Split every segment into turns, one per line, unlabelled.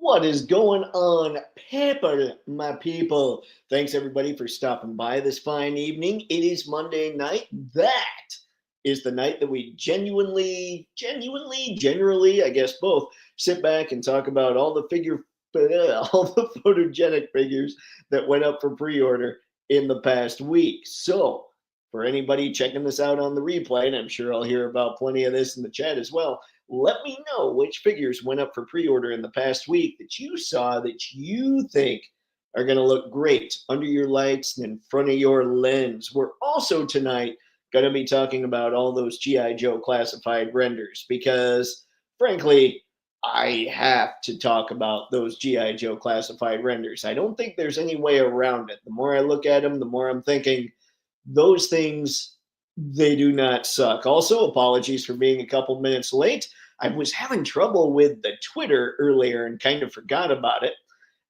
What is going on, people, my people? Thanks everybody for stopping by this fine evening. It is Monday night. That is the night that we generally, I guess both, sit back and talk about all the all the photogenic figures that went up for pre-order in the past week. So, for anybody checking this out on the replay, and I'm sure I'll hear about plenty of this in the chat as well, let me know which figures went up for pre-order in the past week that you saw that you think are going to look great under your lights and in front of your lens. We're also tonight going to be talking about all those G.I. Joe classified renders because, frankly, I have to talk about those G.I. Joe classified renders. I don't think there's any way around it. The more I look at them, the more I'm thinking those things, they do not suck. Also, apologies for being a couple minutes late. I was having trouble with the Twitter earlier and kind of forgot about it.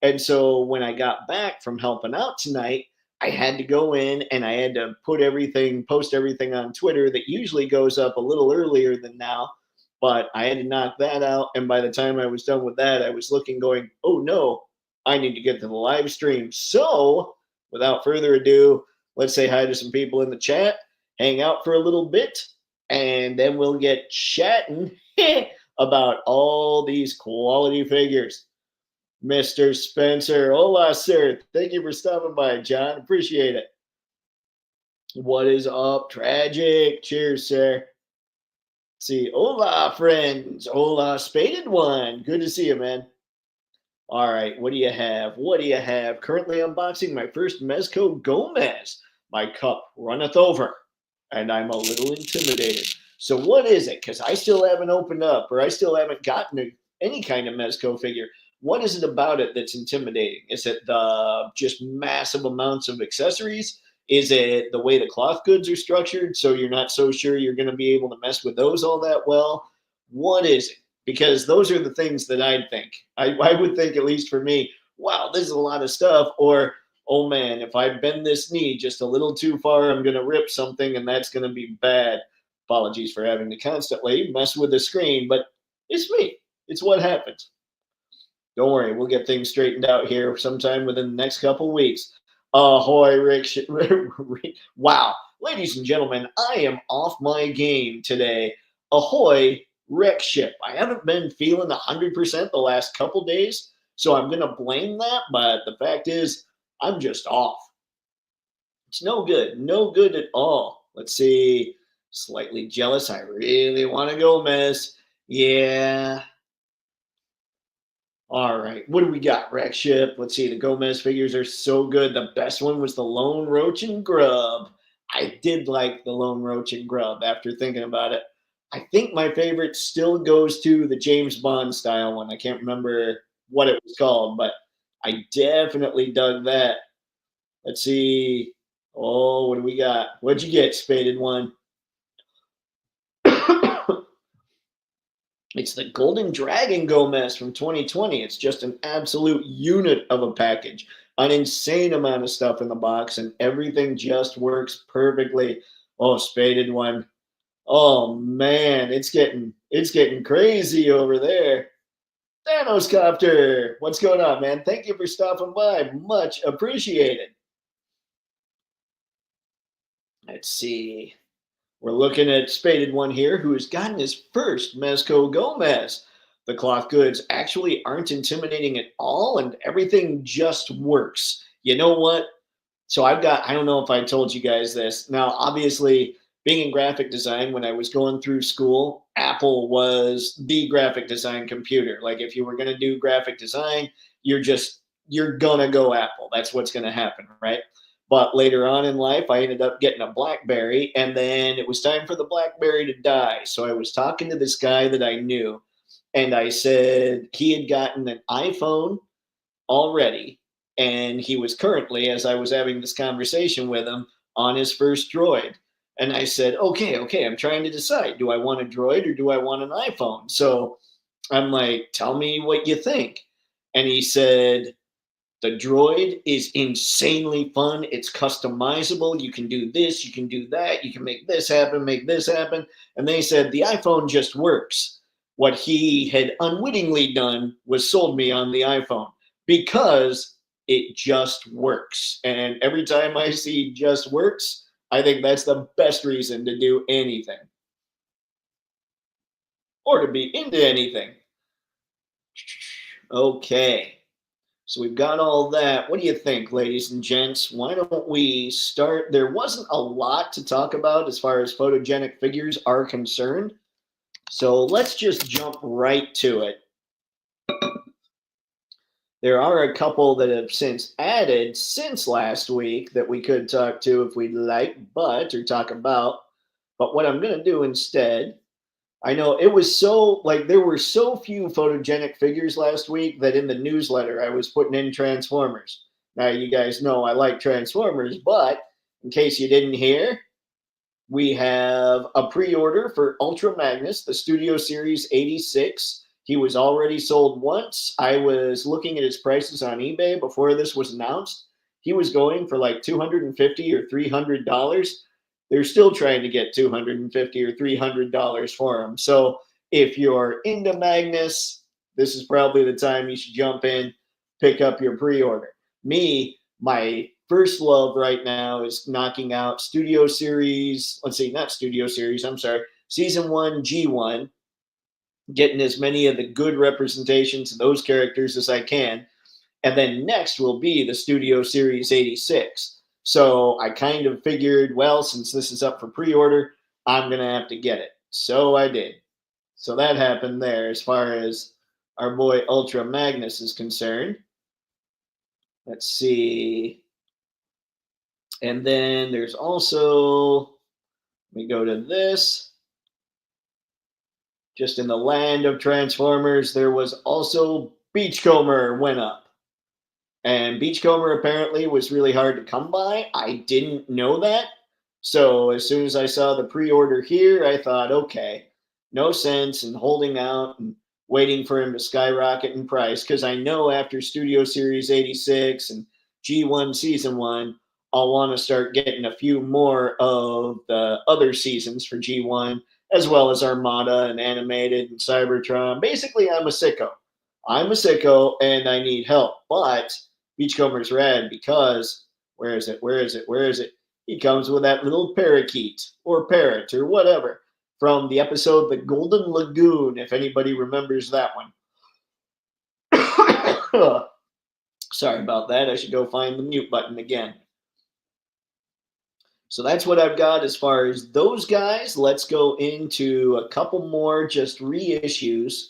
And so when I got back from helping out tonight, I had to go in and I had to post everything on Twitter that usually goes up a little earlier than now. But I had to knock that out. And by the time I was done with that, I was looking, going, oh no, I need to get to the live stream. So without further ado, let's say hi to some people in the chat, hang out for a little bit, and then we'll get chatting about all these quality figures. Mr. Spencer, hola, sir. Thank you for stopping by, John. Appreciate it. What is up, Tragic? Cheers, sir. Let's see, hola, friends. Hola, Spaded One. Good to see you, man. All right, what do you have? What do you have? Currently unboxing my first Mezco Gomez. My cup runneth over, and I'm a little intimidated. So what is it? Because I still haven't opened up, or I still haven't gotten any kind of Mezco figure. What is it about it that's intimidating? Is it the just massive amounts of accessories? Is it the way the cloth goods are structured, so you're not so sure you're going to be able to mess with those all that well? What is it? Because those are the things that I'd think. I would think, at least for me, wow, this is a lot of stuff. Or, oh man, if I bend this knee just a little too far, I'm going to rip something and that's going to be bad. Apologies for having to constantly mess with the screen, but it's me. It's what happens. Don't worry, we'll get things straightened out here sometime within the next couple weeks. Ahoy, Rick. Wow. Ladies and gentlemen, I am off my game today. Ahoy, wreck ship. I haven't been feeling 100% the last couple days, so I'm going to blame that, but the fact is, I'm just off. It's no good. No good at all. Let's see. Slightly jealous. I really want to go, miss. Yeah. All right. What do we got? Wreck ship. Let's see. The Gomez figures are so good. The best one was the Lone Roach and Grub. I did like the Lone Roach and Grub after thinking about it. I think my favorite still goes to the James Bond style one. I can't remember what it was called, but I definitely dug that. Let's see. Oh, what do we got? What'd you get, Spaded One? It's the Golden Dragon Gomez from 2020. It's just an absolute unit of a package. An insane amount of stuff in the box, and everything just works perfectly. Oh, Spaded One. Oh man, it's getting crazy over there. Thanos Copter, what's going on, man? Thank you for stopping by. Much appreciated. Let's see. We're looking at Spaded One here, who has gotten his first Mezco Gomez. The cloth goods actually aren't intimidating at all, and everything just works. You know what? So I don't know if I told you guys this. Now, obviously, being in graphic design, when I was going through school, Apple was the graphic design computer. Like if you were going to do graphic design, you're going to go Apple. That's what's going to happen, right? But later on in life, I ended up getting a BlackBerry, and then it was time for the BlackBerry to die. So I was talking to this guy that I knew, and I said he had gotten an iPhone already, and he was currently, as I was having this conversation with him, on his first Droid. And I said, okay, I'm trying to decide. Do I want a Droid or do I want an iPhone? So I'm like, tell me what you think. And he said, the Droid is insanely fun. It's customizable. You can do this, you can do that. You can make this happen, make this happen. And they said, the iPhone just works. what he had unwittingly done was sold me on the iPhone because it just works. And every time I see just works, I think that's the best reason to do anything or to be into anything. Okay. So we've got all that. What do you think, ladies and gents? Why don't we start? There wasn't a lot to talk about as far as photogenic figures are concerned. So let's just jump right to it. There are a couple that have since added since last week that we could talk to if we'd like, or talk about. But what I'm going to do instead, I know it was so, like, there were so few photogenic figures last week that in the newsletter I was putting in Transformers. Now, you guys know I like Transformers, but in case you didn't hear, we have a pre-order for Ultra Magnus, the Studio Series 86. He was already sold once. I was looking at his prices on eBay before this was announced. He was going for like $250 or $300. They're still trying to get $250 or $300 for him. So if you're into Magnus, this is probably the time you should jump in, pick up your pre-order. Me, my first love right now is knocking out Studio Series, not Studio Series, I'm sorry, Season 1, G1, getting as many of the good representations of those characters as I can. And then next will be the Studio Series 86. So I kind of figured, well, since this is up for pre-order, I'm going to have to get it. So I did. So that happened there as far as our boy Ultra Magnus is concerned. Let's see. And then there's also, let me go to this. Just in the land of Transformers, there was also Beachcomber went up. And Beachcomber apparently was really hard to come by. I didn't know that. So as soon as I saw the pre-order here, I thought, okay, no sense in holding out and waiting for him to skyrocket in price, because I know after Studio Series 86 and G1 Season 1, I'll want to start getting a few more of the other seasons for G1, as well as Armada and Animated and Cybertron. Basically, I'm a sicko. And I need help. But Beachcomber's rad because, where is it? He comes with that little parakeet or parrot or whatever from the episode The Golden Lagoon, if anybody remembers that one. Sorry about that. I should go find the mute button again. So that's what I've got as far as those guys. Let's go into a couple more just reissues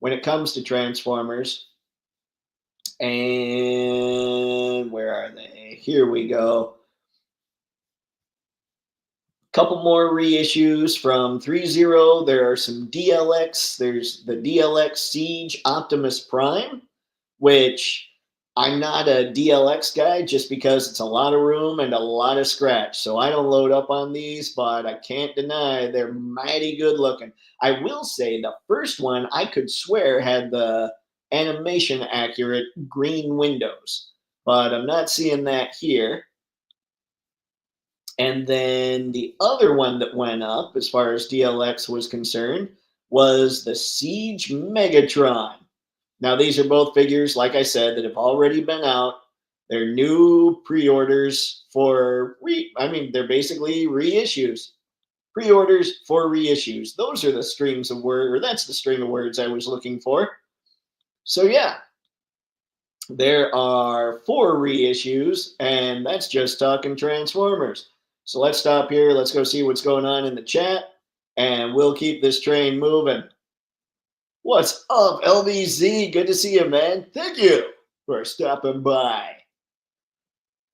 when it comes to Transformers. And where are they? Here we go. Couple more reissues from 3.0. There are some DLX. There's the DLX Siege Optimus Prime, which I'm not a DLX guy just because it's a lot of room and a lot of scratch. So I don't load up on these, but I can't deny they're mighty good looking. I will say the first one I could swear had the animation accurate green windows, but I'm not seeing that here. And then the other one that went up as far as DLX was concerned was the Siege Megatron. Now, these are both figures, like I said, that have already been out. They're new pre-orders for, they're basically reissues. Pre-orders for reissues. Those are the strings of words, or that's the string of words I was looking for. So, yeah. There are 4 reissues, and that's just talking Transformers. So let's stop here. Let's go see what's going on in the chat, and we'll keep this train moving. What's up, LBZ? Good to see you, man. Thank you for stopping by.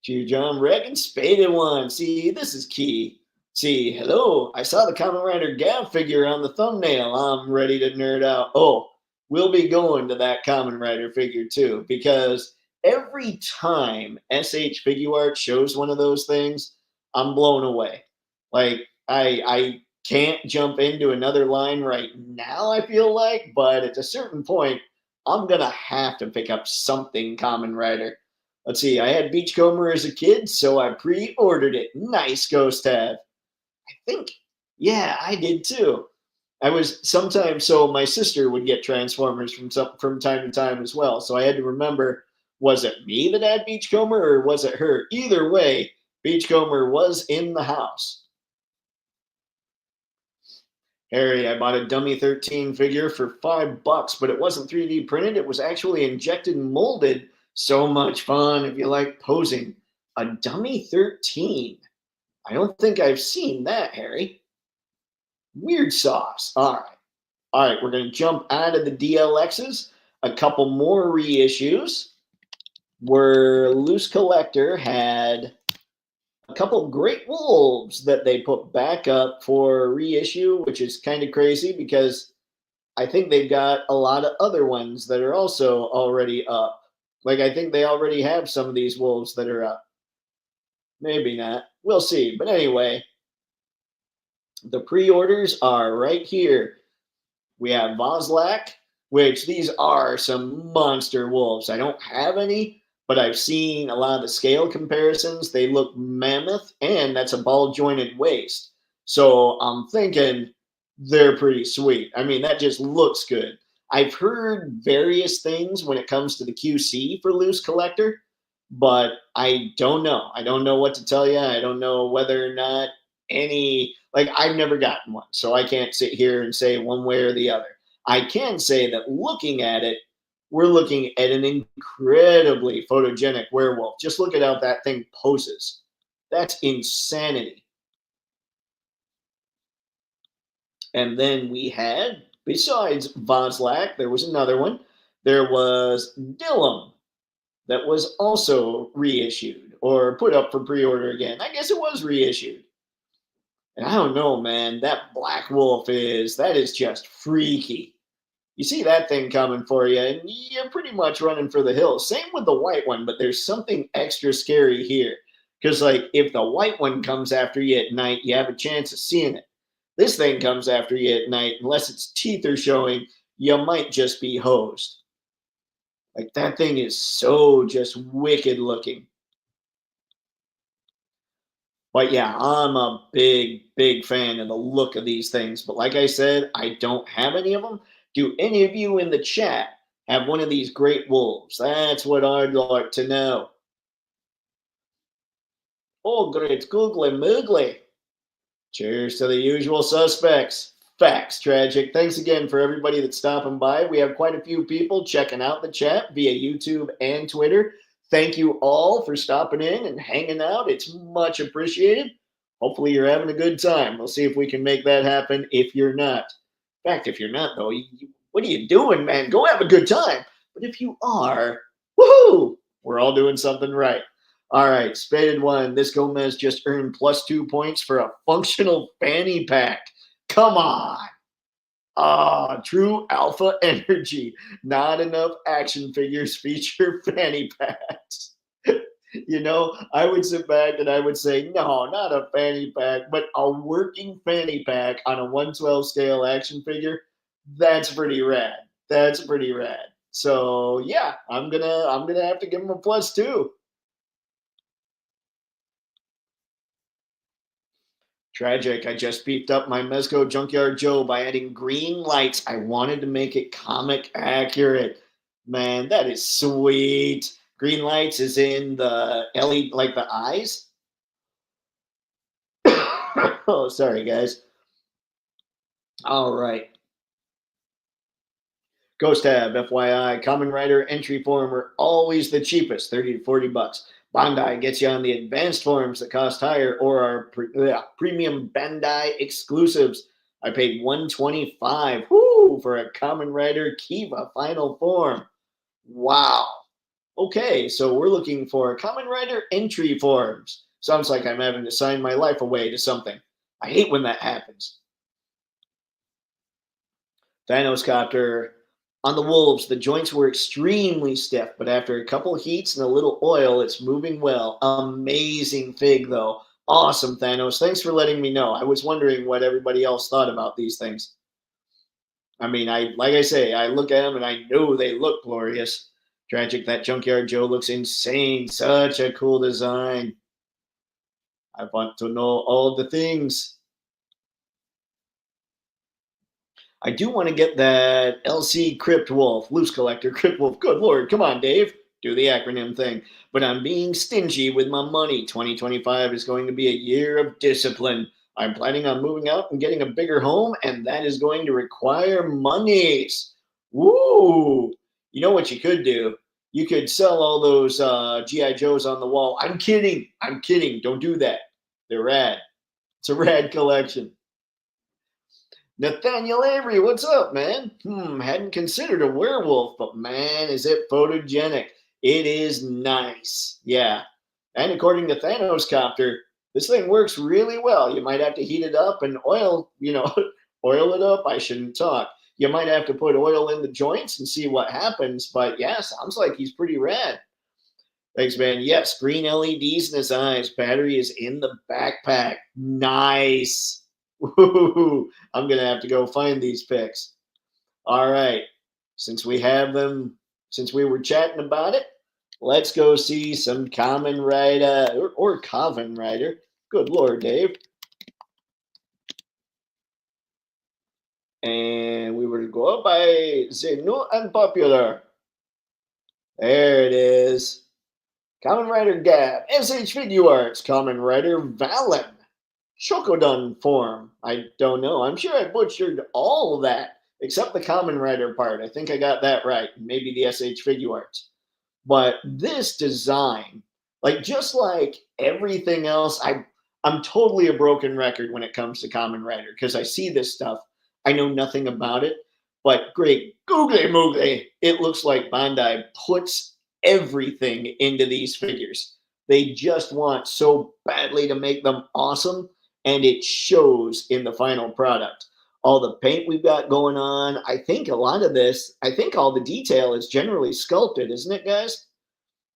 John Reckon, Spaded One. See, this is key. See, hello. I saw the Kamen Rider Gav figure on the thumbnail. I'm ready to nerd out. Oh, we'll be going to that Kamen Rider figure too, because every time SH Figuart shows one of those things, I'm blown away. Like, I can't jump into another line right now, I feel like, but at a certain point, I'm going to have to pick up something Kamen Rider. Let's see, I had Beachcomber as a kid, so I pre-ordered it. Nice, Ghost Tab. I think, yeah, I did too. I was sometimes, so my sister would get Transformers from time to time as well. So I had to remember, was it me that had Beachcomber or was it her? Either way, Beachcomber was in the house. Harry, I bought a dummy 13 figure for $5, but it wasn't 3D printed. It was actually injected and molded. So much fun if you like posing. A dummy 13. I don't think I've seen that, Harry. Weird sauce. All right. All right, we're going to jump out of the DLXs. A couple more reissues where Loose Collector had a couple Great Wolves that they put back up for reissue, which is kind of crazy because I think they've got a lot of other ones that are also already up. Like, I think they already have some of these wolves that are up. Maybe not. We'll see. But anyway, the pre-orders are right here. We have Voslak, which these are some monster wolves. I don't have any, but I've seen a lot of the scale comparisons. They look mammoth, and that's a ball-jointed waist. So I'm thinking they're pretty sweet. I mean, that just looks good. I've heard various things when it comes to the QC for Loose Collector, but I don't know. I don't know what to tell you. I don't know whether or not any, like, I've never gotten one, so I can't sit here and say one way or the other. I can say that looking at it, we're looking at an incredibly photogenic werewolf. Just look at how that thing poses. That's insanity. And then we had, besides Voslak, there was another one. There was Dillum that was also reissued or put up for pre-order again. I guess it was reissued. And I don't know, man, that black wolf that is just freaky. You see that thing coming for you, and you're pretty much running for the hills. Same with the white one, but there's something extra scary here. Because, like, if the white one comes after you at night, you have a chance of seeing it. This thing comes after you at night, unless its teeth are showing, you might just be hosed. Like, that thing is so just wicked looking. But yeah, I'm a big fan of the look of these things. But like I said, I don't have any of them. Do any of you in the chat have one of these great wolves? That's what I'd like to know. Oh, great googly moogly. Cheers to the usual suspects. Facts, Tragic. Thanks again for everybody that's stopping by. We have quite a few people checking out the chat via YouTube and Twitter. Thank you all for stopping in and hanging out. It's much appreciated. Hopefully you're having a good time. We'll see if we can make that happen if you're not. In fact, if you're not, though, what are you doing, man? Go have a good time. But if you are, woohoo! We're all doing something right. All right, Spaded One. This Gomez just earned +2 points for a functional fanny pack. Come on. Ah, true alpha energy. Not enough action figures feature fanny packs. You know, I would sit back and I would say, no, not a fanny pack, but a working fanny pack on a 1/12 scale action figure. That's pretty rad. That's pretty rad. So yeah, I'm gonna have to give him a +2. Tragic. I just beefed up my Mezco Junkyard Joe by adding green lights. I wanted to make it comic accurate. Man, that is sweet. Green lights is in the LED, like the eyes. Oh, sorry, guys. All right. Ghost Tab, FYI, Common Rider entry form are always the cheapest, 30 to 40 bucks. Bandai gets you on the advanced forms that cost higher or are premium Bandai exclusives. I paid $125 for a Common Rider Kiva final form. Wow. Okay, so we're looking for Common Rider entry forms. Sounds like I'm having to sign my life away to something. I hate when that happens. Thanos Copter. On the Wolves, the joints were extremely stiff, but after a couple heats and a little oil, it's moving well. Amazing fig, though. Awesome, Thanos. Thanks for letting me know. I was wondering what everybody else thought about these things. I mean, like I say, I look at them and I know they look glorious. Tragic, that Junkyard Joe looks insane. Such a cool design. I want to know all the things. I do want to get that LC Crypt Wolf, Loose Collector Crypt Wolf. Good Lord, come on, Dave. Do the acronym thing. But I'm being stingy with my money. 2025 is going to be a year of discipline. I'm planning on moving out and getting a bigger home, and that is going to require monies. Woo! You know what you could do? You could sell all those G.I. Joes on the wall. I'm kidding. I'm kidding. Don't do that. They're rad. It's a rad collection. Nathaniel Avery, what's up, man? Hadn't considered a werewolf, but man, is it photogenic. It is nice. Yeah. And according to Thanos Copter, this thing works really well. You might have to heat it up and oil, oil it up. I shouldn't talk. You might have to put oil in the joints and see what happens. But yeah, sounds like he's pretty rad. Thanks, man. Yes, green LEDs in his eyes. Battery is in the backpack. Nice. Woo-hoo-hoo. I'm going to have to go find these pics. All right. Since we have them, since we were chatting about it, let's go see some Kamen Rider or Kamen Rider. Good Lord, Dave. And we will go by the new and popular. There it is. Kamen Rider Gab, SH Figure Arts, Kamen Rider Valen. Shokodan form. I don't know. I'm sure I butchered all that except the Kamen Rider part. I think I got that right. Maybe the SH Figure Arts. But this design, just like everything else, I'm totally a broken record when it comes to Kamen Rider because I see this stuff. I know nothing about it. But great googly moogly, it looks like Bandai puts everything into these figures. They just want so badly to make them awesome. And it shows in the final product. All the paint we've got going on. I think a lot of this, I think all the detail is generally sculpted, isn't it, guys?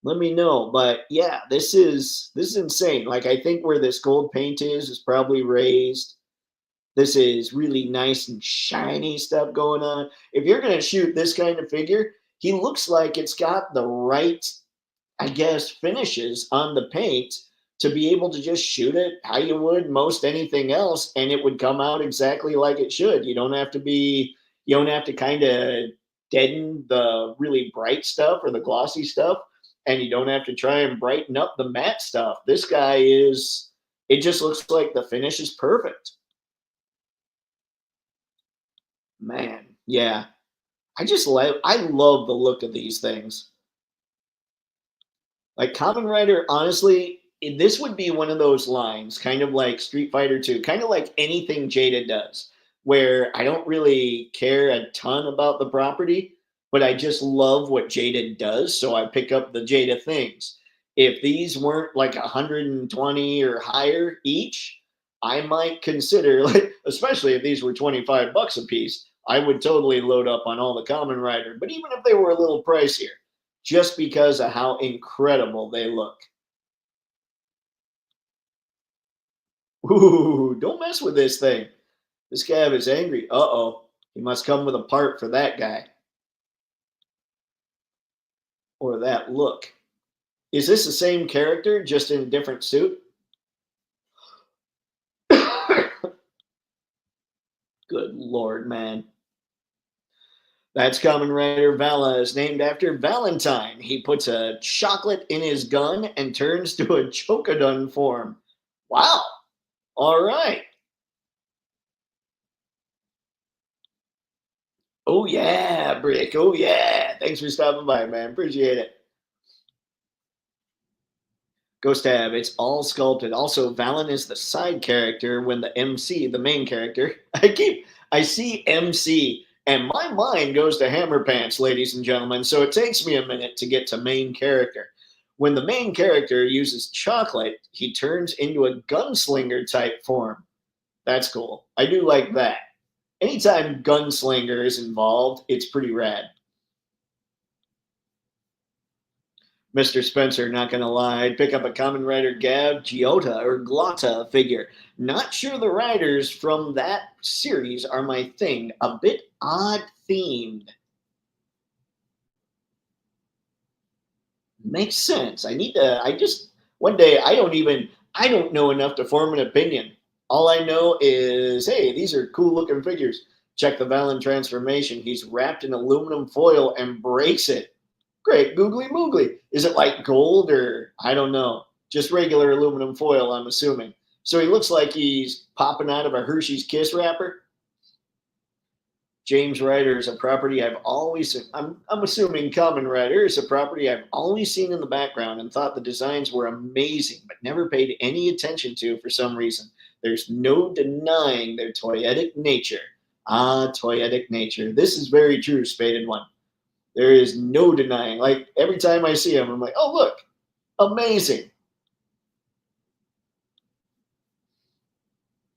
Let me know. But yeah, this is insane. I think where this gold paint is probably raised. This is really nice and shiny stuff going on. If you're going to shoot this kind of figure, he looks like it's got the right, I guess, finishes on the paint to be able to just shoot it how you would most anything else, and it would come out exactly like it should. You don't have to kind of deaden the really bright stuff or the glossy stuff, and you don't have to try and brighten up the matte stuff. This guy it just looks like the finish is perfect. Man, yeah. I love the look of these things. Like Kamen Rider, honestly, this would be one of those lines, kind of like Street Fighter 2, kind of like anything Jada does, where I don't really care a ton about the property, but I just love what Jada does, so I pick up the Jada things. If these weren't like 120 or higher each, I might consider, especially if these were $25 a piece, I would totally load up on all the Kamen Rider. But even if they were a little pricier, just because of how incredible they look. Ooh, don't mess with this thing. This guy is angry. Uh-oh. He must come with a part for that guy. Or that look. Is this the same character, just in a different suit? Good Lord, man. That's Kamen Rider Vala is named after Valentine. He puts a chocolate in his gun and turns to a Chokodun form. Wow. All right. Oh, yeah, Brick. Oh, yeah. Thanks for stopping by, man. Appreciate it. Ghost Tab, it's all sculpted. Also, Valen is the side character when the MC, the main character. I see MC, and my mind goes to Hammer Pants, ladies and gentlemen, so it takes me a minute to get to main character. When the main character uses chocolate, he turns into a gunslinger type form. That's cool. I do like that. Anytime gunslinger is involved, it's pretty rad. Mr. Spencer, not going to lie, I'd pick up a Kamen Rider Gav, Giota, or Glotta figure. Not sure the riders from that series are my thing. A bit odd themed. Makes sense. One day, I don't know enough to form an opinion. All I know is, hey, these are cool looking figures. Check the Valen transformation. He's wrapped in aluminum foil and breaks it. Great, googly moogly. Is it like gold or I don't know? Just regular aluminum foil, I'm assuming. So he looks like he's popping out of a Hershey's Kiss wrapper. James Ryder is a property I'm assuming Kamen Rider is a property I've always seen in the background and thought the designs were amazing, but never paid any attention to for some reason. There's no denying their toyetic nature. Ah, toyetic nature. This is very true, Spaded One. There is no denying. Like, every time I see them, I'm like, oh, look, amazing.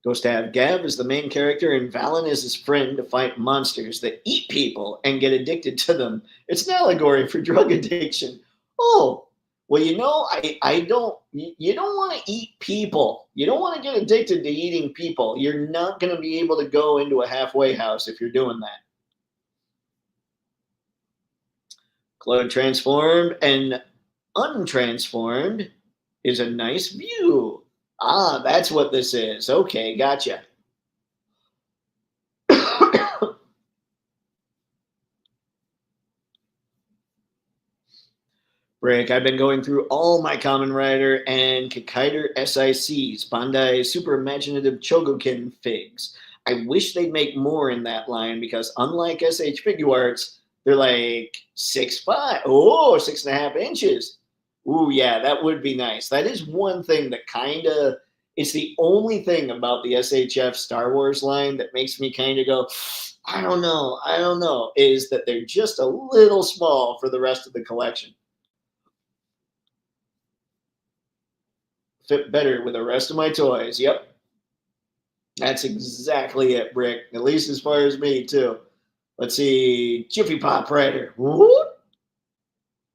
Goes to have Gav as the main character and Valen is his friend to fight monsters that eat people and get addicted to them. It's an allegory for drug addiction. Oh, well, you know, you don't want to eat people. You don't want to get addicted to eating people. You're not going to be able to go into a halfway house if you're doing that. Claude transformed and untransformed is a nice view. Ah, that's what this is. Okay, gotcha. Break. I've been going through all my Kamen Rider and Kikaider SICs, Bandai Super Imaginative Chogokin figs. I wish they'd make more in that line because unlike SH Figuarts, they're like 6'5". Oh, 6.5 inches. Ooh, yeah, that would be nice. That is one thing that kind of, it's the only thing about the SHF Star Wars line that makes me kind of go, I don't know, is that they're just a little small for the rest of the collection. Fit better with the rest of my toys. Yep. That's exactly it, Brick. At least as far as me, too. Let's see. Jiffy Pop Rider. Woo!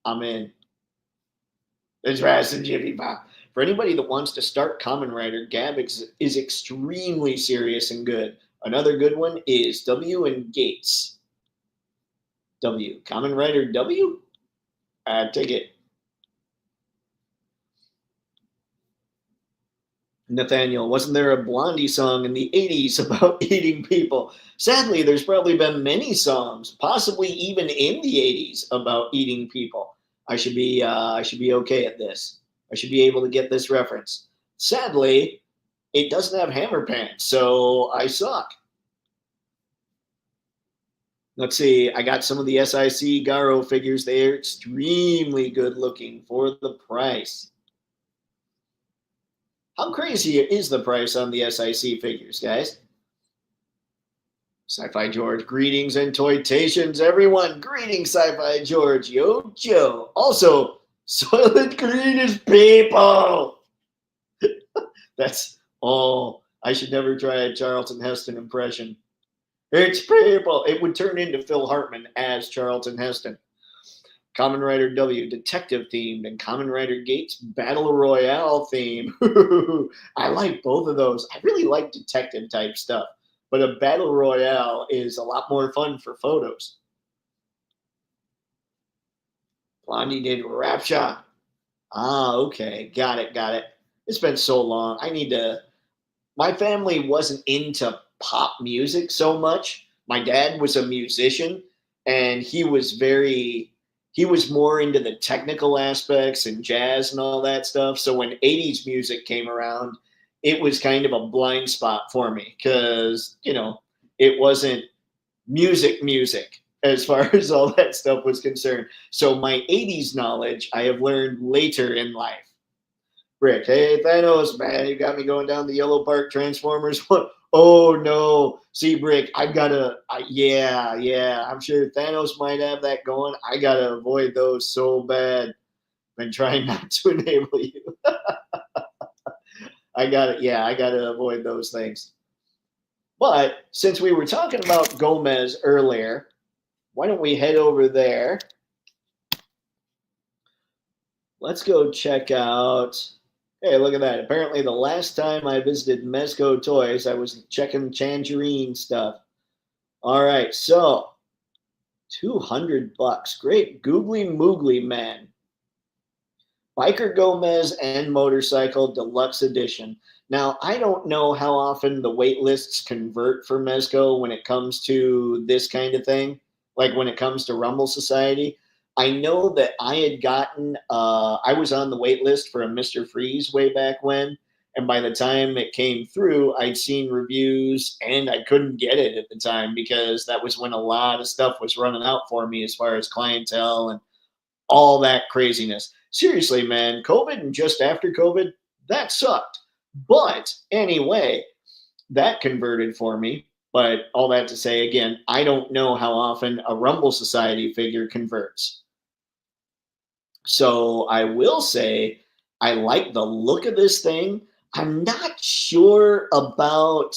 I'm in. Let's ride some Jiffy Pop. For anybody that wants to start Kamen Rider, Gab is extremely serious and good. Another good one is W and Gates. W. Kamen Rider W? Take it. Nathaniel, wasn't there a Blondie song in the 80s about eating people? Sadly, there's probably been many songs, possibly even in the 80s, about eating people. I should be okay at this. I should be able to get this reference. Sadly, it doesn't have hammer pants, so I suck. Let's see. I got some of the SIC Garo figures. They're extremely good looking for the price. How crazy is the price on the SIC figures, guys? Sci-Fi George, greetings and toytations, everyone. Greetings, Sci-Fi George. Yo, Joe. Also, Soylent Green is people. That's all. I should never try a Charlton Heston impression. It's people. It would turn into Phil Hartman as Charlton Heston. Kamen Rider W, detective themed, and Kamen Rider Gates Battle Royale theme. I like both of those. I really like detective type stuff, but a Battle Royale is a lot more fun for photos. Blondie did Rapture. Ah, okay. Got it. It's been so long. My family wasn't into pop music so much. My dad was a musician, and he was more into the technical aspects and jazz and all that stuff. So when 80s music came around, it was kind of a blind spot for me because, it wasn't music as far as all that stuff was concerned. So my 80s knowledge I have learned later in life. Rick, hey, Thanos, man, you got me going down the Yellow Park Transformers. Oh, no. See, Brick, I'm sure Thanos might have that going. I got to avoid those so bad. Been trying not to enable you. I got to avoid those things. But since we were talking about Gomez earlier, why don't we head over there? Let's go check out. Hey, look at that. Apparently, the last time I visited Mezco Toys, I was checking Tangerine stuff. All right, so $200. Great googly moogly man. Biker Gomez and Motorcycle Deluxe Edition. Now, I don't know how often the wait lists convert for Mezco when it comes to this kind of thing, like when it comes to Rumble Society. I know that I had gotten, I was on the wait list for a Mr. Freeze way back when. And by the time it came through, I'd seen reviews and I couldn't get it at the time because that was when a lot of stuff was running out for me as far as clientele and all that craziness. Seriously, man, COVID and just after COVID, that sucked. But anyway, that converted for me. But all that to say, again, I don't know how often a Rumble Society figure converts. So I will say I like the look of this thing. I'm not sure about,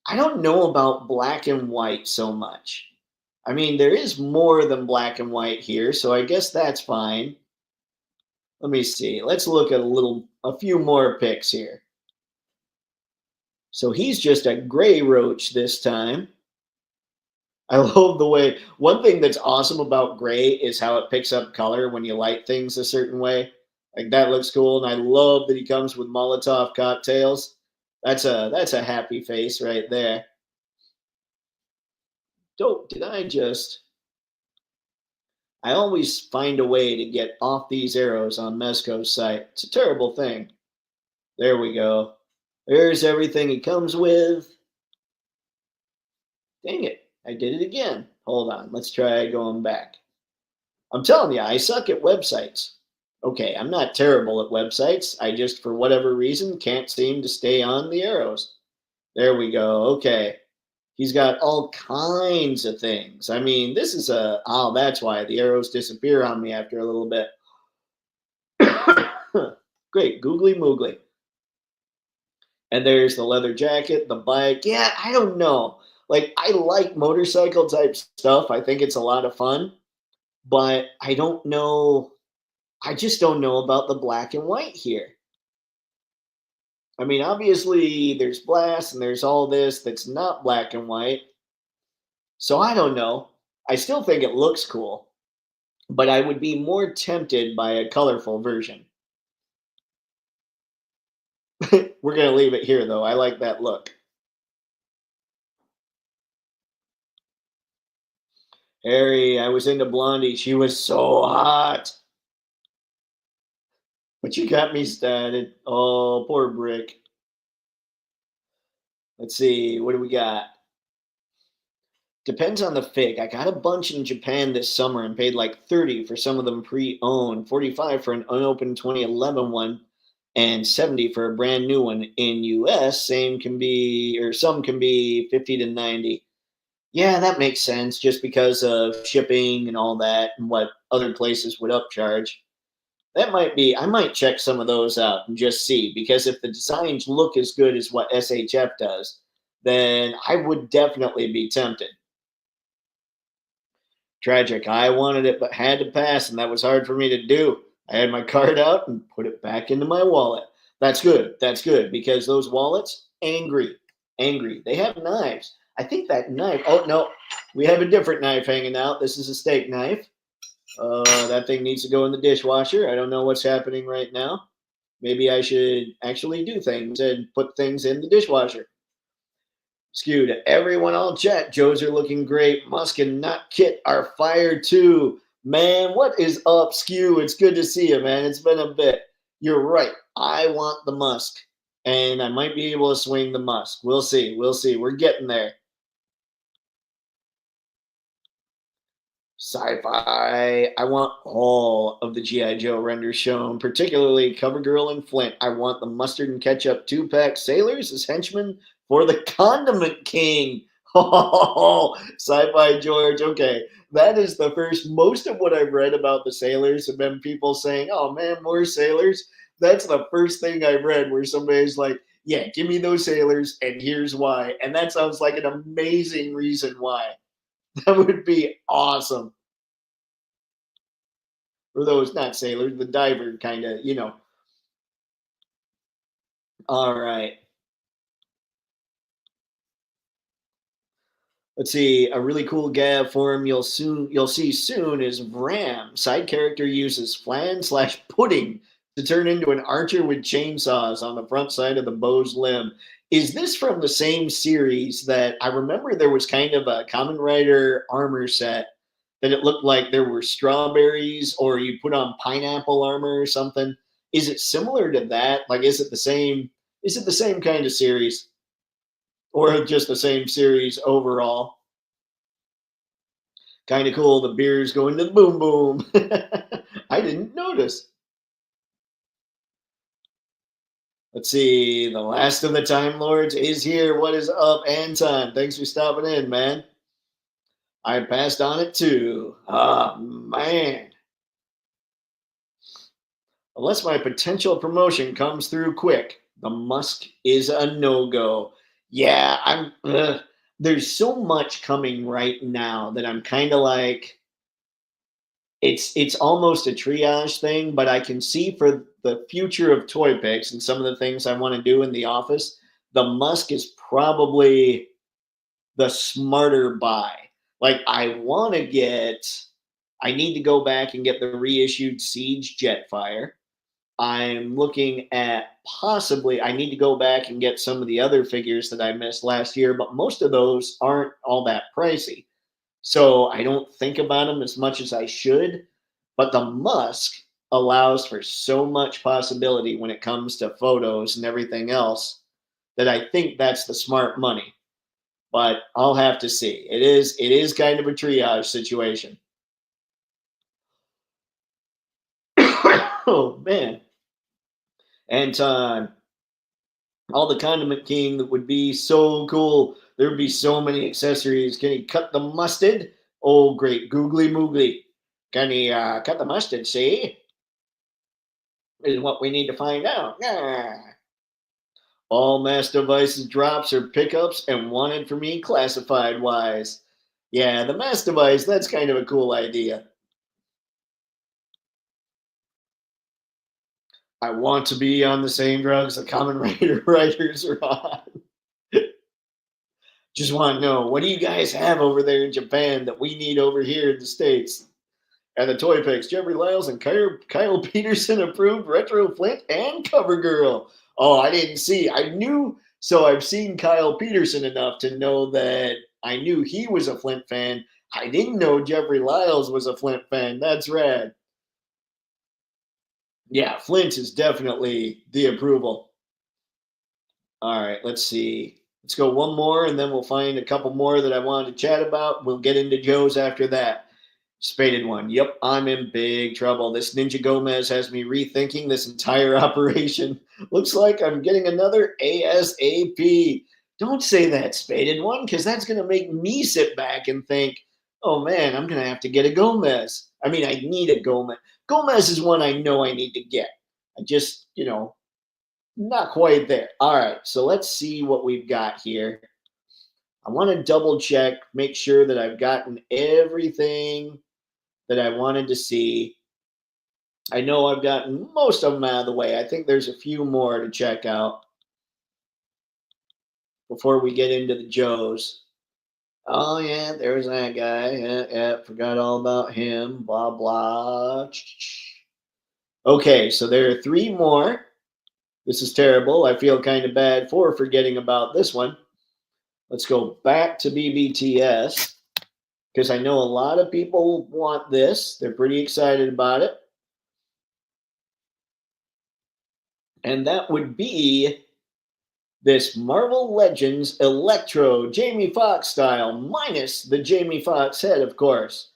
I don't know about black and white so much. I mean, there is more than black and white here, so I guess that's fine. Let me see. Let's look at a few more pics here. So he's just a gray roach this time. I love the way, one thing that's awesome about gray is how it picks up color when you light things a certain way. Like that looks cool. And I love that he comes with Molotov cocktails. That's a happy face right there. Dope. I always find a way to get off these arrows on Mezco's site. It's a terrible thing. There we go. There's everything he comes with. Dang it. I did it again. Hold on. Let's try going back. I'm telling you, I suck at websites. Okay, I'm not terrible at websites. I just, for whatever reason, can't seem to stay on the arrows. There we go. Okay. He's got all kinds of things. I mean, this is oh, that's why the arrows disappear on me after a little bit. Great, googly moogly. And there's the leather jacket, the bike. Yeah, I don't know. Like, I like motorcycle type stuff. I think it's a lot of fun, but I don't know. I just don't know about the black and white here. I mean, obviously, there's Blast and there's all this that's not black and white. So I don't know. I still think it looks cool, but I would be more tempted by a colorful version. We're going to leave it here, though. I like that look. Harry, I was into Blondie. She was so hot. But you got me started. Oh, poor Brick. Let's see. What do we got? Depends on the fig. I got a bunch in Japan this summer and paid like 30 for some of them pre-owned, 45 for an unopened 2011 one, and 70 for a brand new one. In US, same can be, or some can be 50 to 90. Yeah, that makes sense just because of shipping and all that and what other places would upcharge. That might be, I might check some of those out and just see, because if the designs look as good as what SHF does, then I would definitely be tempted. Tragic. I wanted it, but had to pass, and that was hard for me to do. I had my card out and put it back into my wallet. That's good. That's good because those wallets, angry, angry. They have knives. I think that knife. Oh no, we have a different knife hanging out. This is a steak knife. That thing needs to go in the dishwasher. I don't know what's happening right now. Maybe I should actually do things and put things in the dishwasher. Skew to everyone on chat. Joes are looking great. Musk and Not Kit are fired too. Man, what is up, Skew? It's good to see you, man. It's been a bit. You're right. I want the Musk, and I might be able to swing the Musk. We'll see. We'll see. We're getting there. Sci-fi. I want all of the G.I. Joe renders shown, particularly CoverGirl and Flint. I want the mustard and ketchup 2-pack sailors as henchmen for the Condiment King. Oh, Sci-Fi George. Okay, that is the first. Most of what I've read about the sailors have been people saying, "Oh man, more sailors." That's the first thing I've read where somebody's like, "Yeah, give me those sailors, and here's why." And that sounds like an amazing reason why. That would be awesome. For those not sailors, the diver kind of, you know. All right. Let's see, a really cool gab form you'll see soon is Ram. Side character uses flan slash pudding to turn into an archer with chainsaws on the front side of the bow's limb. Is this from the same series that I remember there was kind of a Common Rider armor set that it looked like there were strawberries or you put on pineapple armor or something? Is it similar to that? Like is it the same kind of series or just the same series overall? Kind of cool. The beers going to the boom boom. I didn't notice. Let's see. The last of the Time Lords is here. What is up, Anton? Thanks for stopping in, man. I passed on it too. Ah, man. Unless my potential promotion comes through quick, the Musk is a no go. Yeah, there's so much coming right now that I'm kind of like, it's almost a triage thing, but I can see for the future of toy picks and some of the things I want to do in the office, the Musk is probably the smarter buy. Like I need to go back and get the reissued Siege Jetfire. I'm looking at possibly I need to go back and get some of the other figures that I missed last year, but most of those aren't all that pricey. So I don't think about them as much as I should. But the Musk allows for so much possibility when it comes to photos and everything else that I think that's the smart money. But I'll have to see. It is kind of a triage situation. Oh man. And all the Condiment King that would be so cool. There would be so many accessories. Can he cut the mustard? Oh, great. Googly moogly. Can he cut the mustard? See? Is what we need to find out. Yeah. All mass devices drops or pickups and wanted for me classified wise. Yeah, the mass device, that's kind of a cool idea. I want to be on the same drugs the common writer writers are on. Just want to know, what do you guys have over there in Japan that we need over here in the States? And the toy picks, Jeffrey Lyles and Kyle Peterson approved Retro Flint and CoverGirl. Oh, I didn't see. I knew. So I've seen Kyle Peterson enough to know that I knew he was a Flint fan. I didn't know Jeffrey Lyles was a Flint fan. That's rad. Yeah, Flint is definitely the approval. All right, let's see. Let's go one more and then we'll find a couple more that I wanted to chat about. We'll get into Joe's after that. Spaded one. Yep, I'm in big trouble. This Ninja Gomez has me rethinking this entire operation. Looks like I'm getting another ASAP. Don't say that, Spaded one, because that's going to make me sit back and think, oh man, I'm going to have to get a Gomez. I mean, I need a Gomez. Gomez is one I know I need to get. I just, not quite there. All right, so let's see what we've got here. I want to double check, make sure that I've gotten everything that I wanted to see. I know I've gotten most of them out of the way. I think there's a few more to check out before we get into the Joes. Oh, yeah, there's that guy. Yeah, forgot all about him. Blah, blah. Okay, so there are three more. This is terrible. I feel kind of bad for forgetting about this one. Let's go back to BBTS because I know a lot of people want this. They're pretty excited about it. And that would be this Marvel Legends Electro Jamie Foxx style, minus the Jamie Foxx head, of course.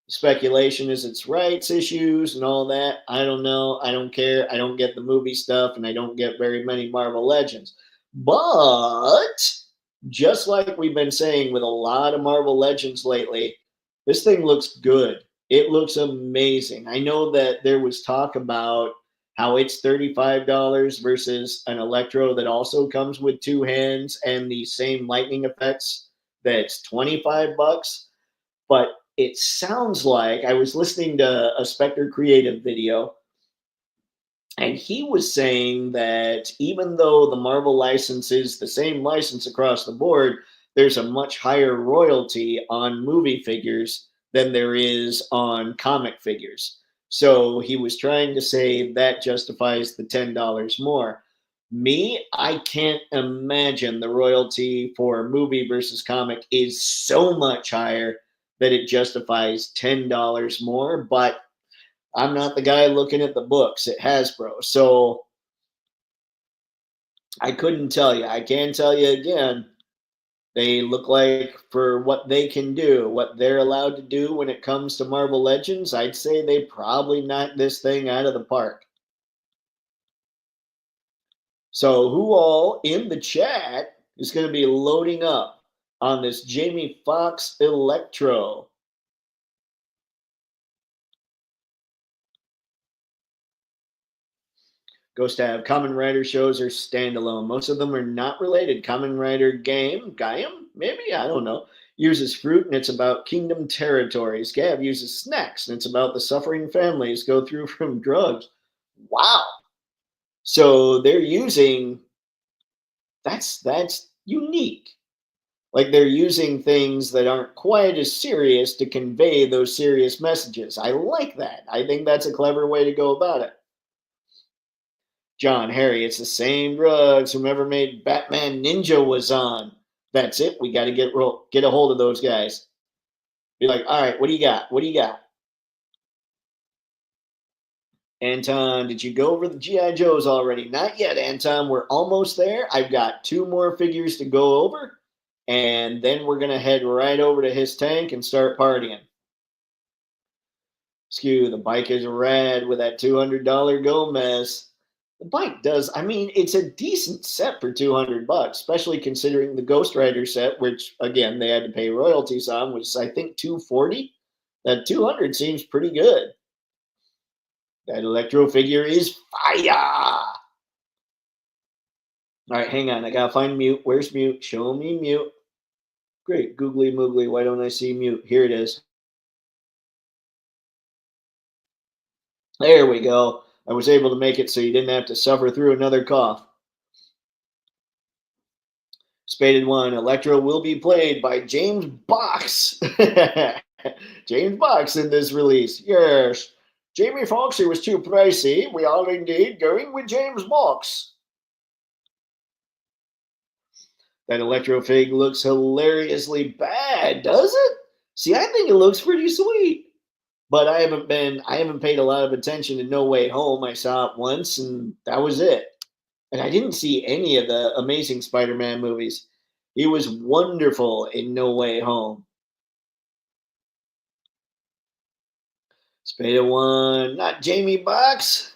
Speculation is its rights issues and all that. I don't know. I don't care. I don't get the movie stuff and I don't get very many Marvel Legends. But just like we've been saying with a lot of Marvel Legends lately, this thing looks good. It looks amazing. I know that there was talk about how it's $35 versus an Electro that also comes with two hands and the same lightning effects that's $25. But it sounds like I was listening to a Spectre Creative video and he was saying that even though the Marvel license is the same license across the board, there's a much higher royalty on movie figures than there is on comic figures. So he was trying to say that justifies the $10 more. Me, I can't imagine the royalty for movie versus comic is so much higher that it justifies $10 more. But I'm not the guy looking at the books at Hasbro. So I couldn't tell you. I can tell you again, they look like for what they can do, what they're allowed to do when it comes to Marvel Legends, I'd say they probably knocked this thing out of the park. So who all in the chat is going to be loading up on this Jamie Foxx Electro? Ghost Tab, Kamen Rider shows are standalone. Most of them are not related. Kamen Rider Gaim, maybe? I don't know. Uses fruit and it's about kingdom territories. Gab uses snacks and it's about the suffering families go through from drugs. Wow. So they're using, that's unique. Like they're using things that aren't quite as serious to convey those serious messages. I like that. I think that's a clever way to go about it. John, Harry, it's the same drugs whomever made Batman Ninja was on. That's it. We got to get a hold of those guys. Be like, all right, what do you got? What do you got? Anton, did you go over the G.I. Joes already? Not yet, Anton. We're almost there. I've got 2 more figures to go over, and then we're going to head right over to his tank and start partying. Skew, the bike is rad with that $200 Gomez. The bike does. I mean, it's a decent set for $200, especially considering the Ghost Rider set, which again they had to pay royalties on, which is I think $240. That $200 seems pretty good. That Electro figure is fire. All right, hang on. I gotta find mute. Where's mute? Show me mute. Great, googly moogly. Why don't I see mute? Here it is. There we go. I was able to make it so you didn't have to suffer through another cough. Spaded 1, Electro will be played by James Box. James Box in this release. Yes. Jamie Foxx was too pricey. We are indeed going with James Box. That Electro fig looks hilariously bad, does it? See, I think it looks pretty sweet. But I haven't paid a lot of attention to No Way Home. I saw it once and that was it. And I didn't see any of the Amazing Spider-Man movies. He was wonderful in No Way Home. Spada 1, not Jamie Box,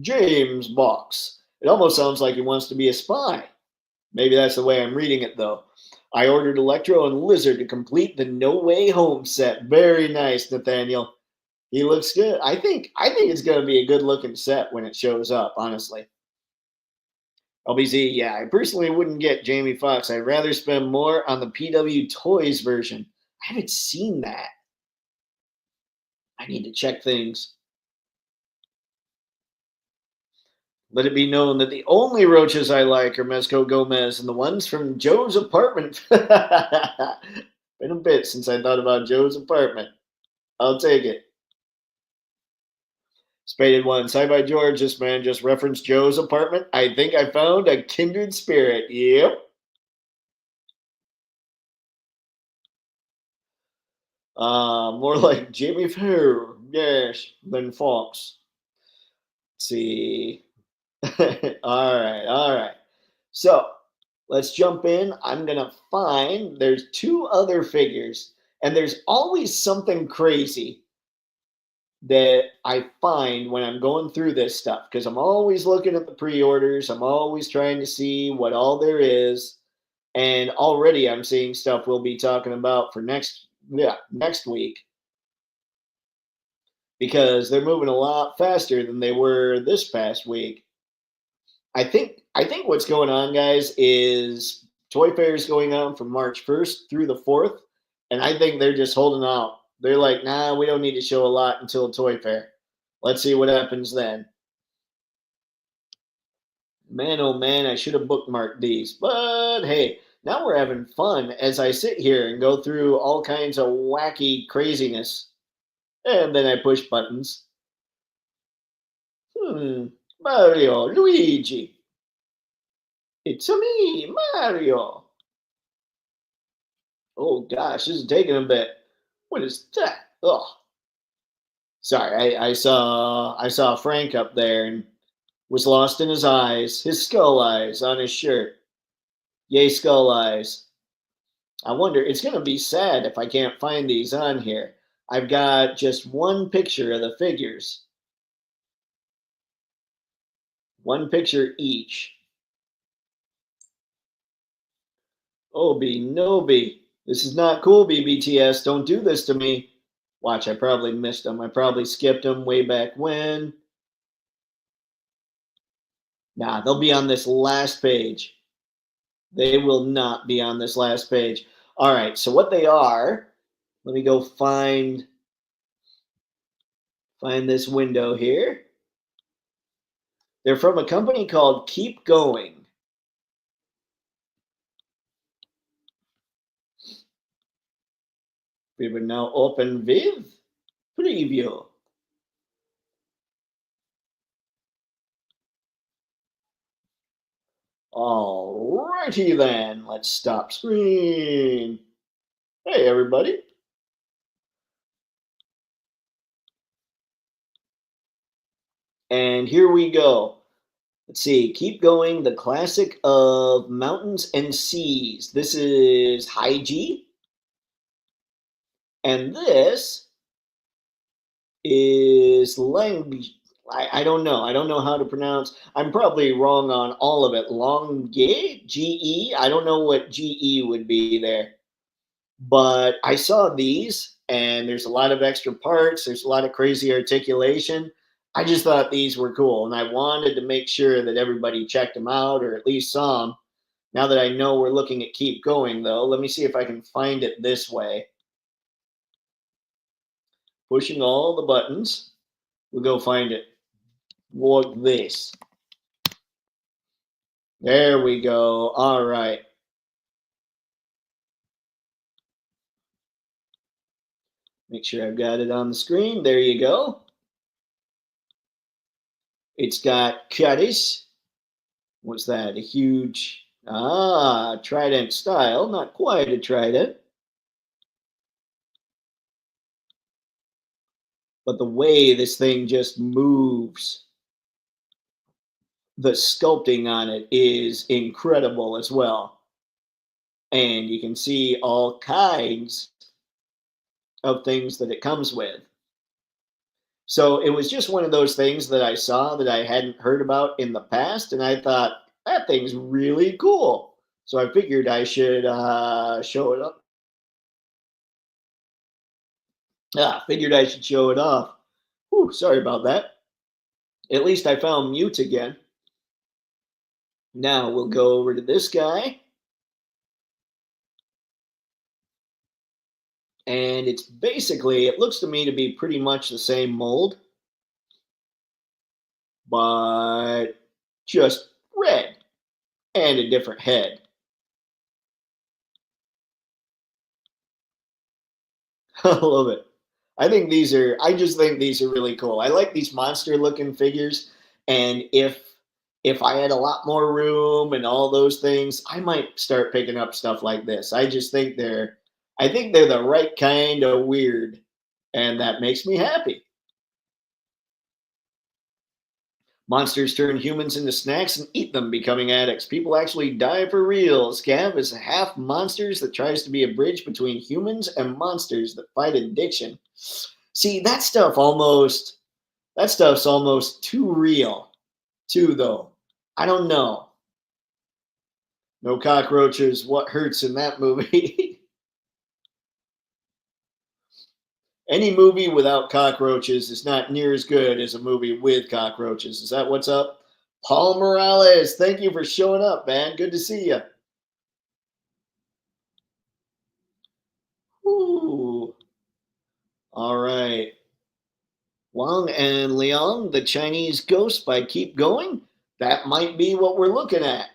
James Box. It almost sounds like he wants to be a spy. Maybe that's the way I'm reading it, though. I ordered Electro and Lizard to complete the No Way Home set. Very nice, Nathaniel. He looks good. I think it's going to be a good-looking set when it shows up, honestly. LBZ, yeah, I personally wouldn't get Jamie Foxx. I'd rather spend more on the PW Toys version. I haven't seen that. I need to check things. Let it be known that the only roaches I like are Mezco Gomez and the ones from Joe's apartment. Been a bit since I thought about Joe's apartment. I'll take it. Spaded 1, Sci-Fi George, this man just referenced Joe's apartment. I think I found a kindred spirit. Yep. More like Jamie Fair, yes, than Fox. Let's see. All right. So let's jump in. I'm gonna find there's 2 other figures, and there's always something crazy that I find when I'm going through this stuff because I'm always looking at the pre-orders. I'm always trying to see what all there is, and already I'm seeing stuff we'll be talking about for next week because they're moving a lot faster than they were this past week. I think what's going on, guys, is Toy Fair is going on from March 1st through the 4th, and I think they're just holding out. They're like, nah, we don't need to show a lot until Toy Fair. Let's see what happens then. Man, oh man, I should have bookmarked these. But hey, Now we're having fun as I sit here and go through all kinds of wacky craziness. And then I push buttons. Mario, Luigi. It's a me, Mario. Oh gosh, this is taking a bit. What is that? Oh, sorry. I saw Frank up there and was lost in his eyes, his skull eyes on his shirt. Yay, skull eyes. I wonder, it's going to be sad if I can't find these on here. I've got just one picture of the figures, one picture each. Obi Nobi. This is not cool, BBTS. Don't do this to me. Watch, I probably missed them. I probably skipped them way back when. Nah, they'll be on this last page. They will not be on this last page. All right, so what they are, let me go find this window here. They're from a company called Keep Going. We will now open with preview. Alrighty then, let's stop screen. Hey everybody. And here we go. Let's see, Keep Going, the classic of mountains and seas. This is High G. And this is language. I don't know. I don't know how to pronounce. I'm probably wrong on all of it. Longue, GE. I don't know what GE would be there. But I saw these, and there's a lot of extra parts. There's a lot of crazy articulation. I just thought these were cool, and I wanted to make sure that everybody checked them out or at least saw them. Now that I know we're looking at Keep Going, though, let me see if I can find it this way. Pushing all the buttons. We'll go find it. Like this. There we go. All right. Make sure I've got it on the screen. There you go. It's got Curtis. What's that? A huge, trident style. Not quite a trident. But the way this thing just moves, the sculpting on it is incredible as well. And you can see all kinds of things that it comes with. So it was just one of those things that I saw that I hadn't heard about in the past, and I thought, that thing's really cool. So I figured I should show it up. Figured I should show it off. Whew, sorry about that. At least I found mute again. Now we'll go over to this guy. And it's basically, it looks to me to be pretty much the same mold, but just red and a different head. I love it. I just think these are really cool. I like these monster looking figures. And if I had a lot more room and all those things, I might start picking up stuff like this. I think they're the right kind of weird, and that makes me happy. Monsters turn humans into snacks and eat them, becoming addicts. People actually die for real. Scav is a half monsters that tries to be a bridge between humans and monsters that fight addiction. See, that stuff's almost too real, too, though. I don't know. No cockroaches, what hurts in that movie? Any movie without cockroaches is not near as good as a movie with cockroaches. Is that what's up? Paul Morales, thank you for showing up, man. Good to see you. Ooh. All right. Wang and Liang, the Chinese ghost by Keep Going. That might be what we're looking at.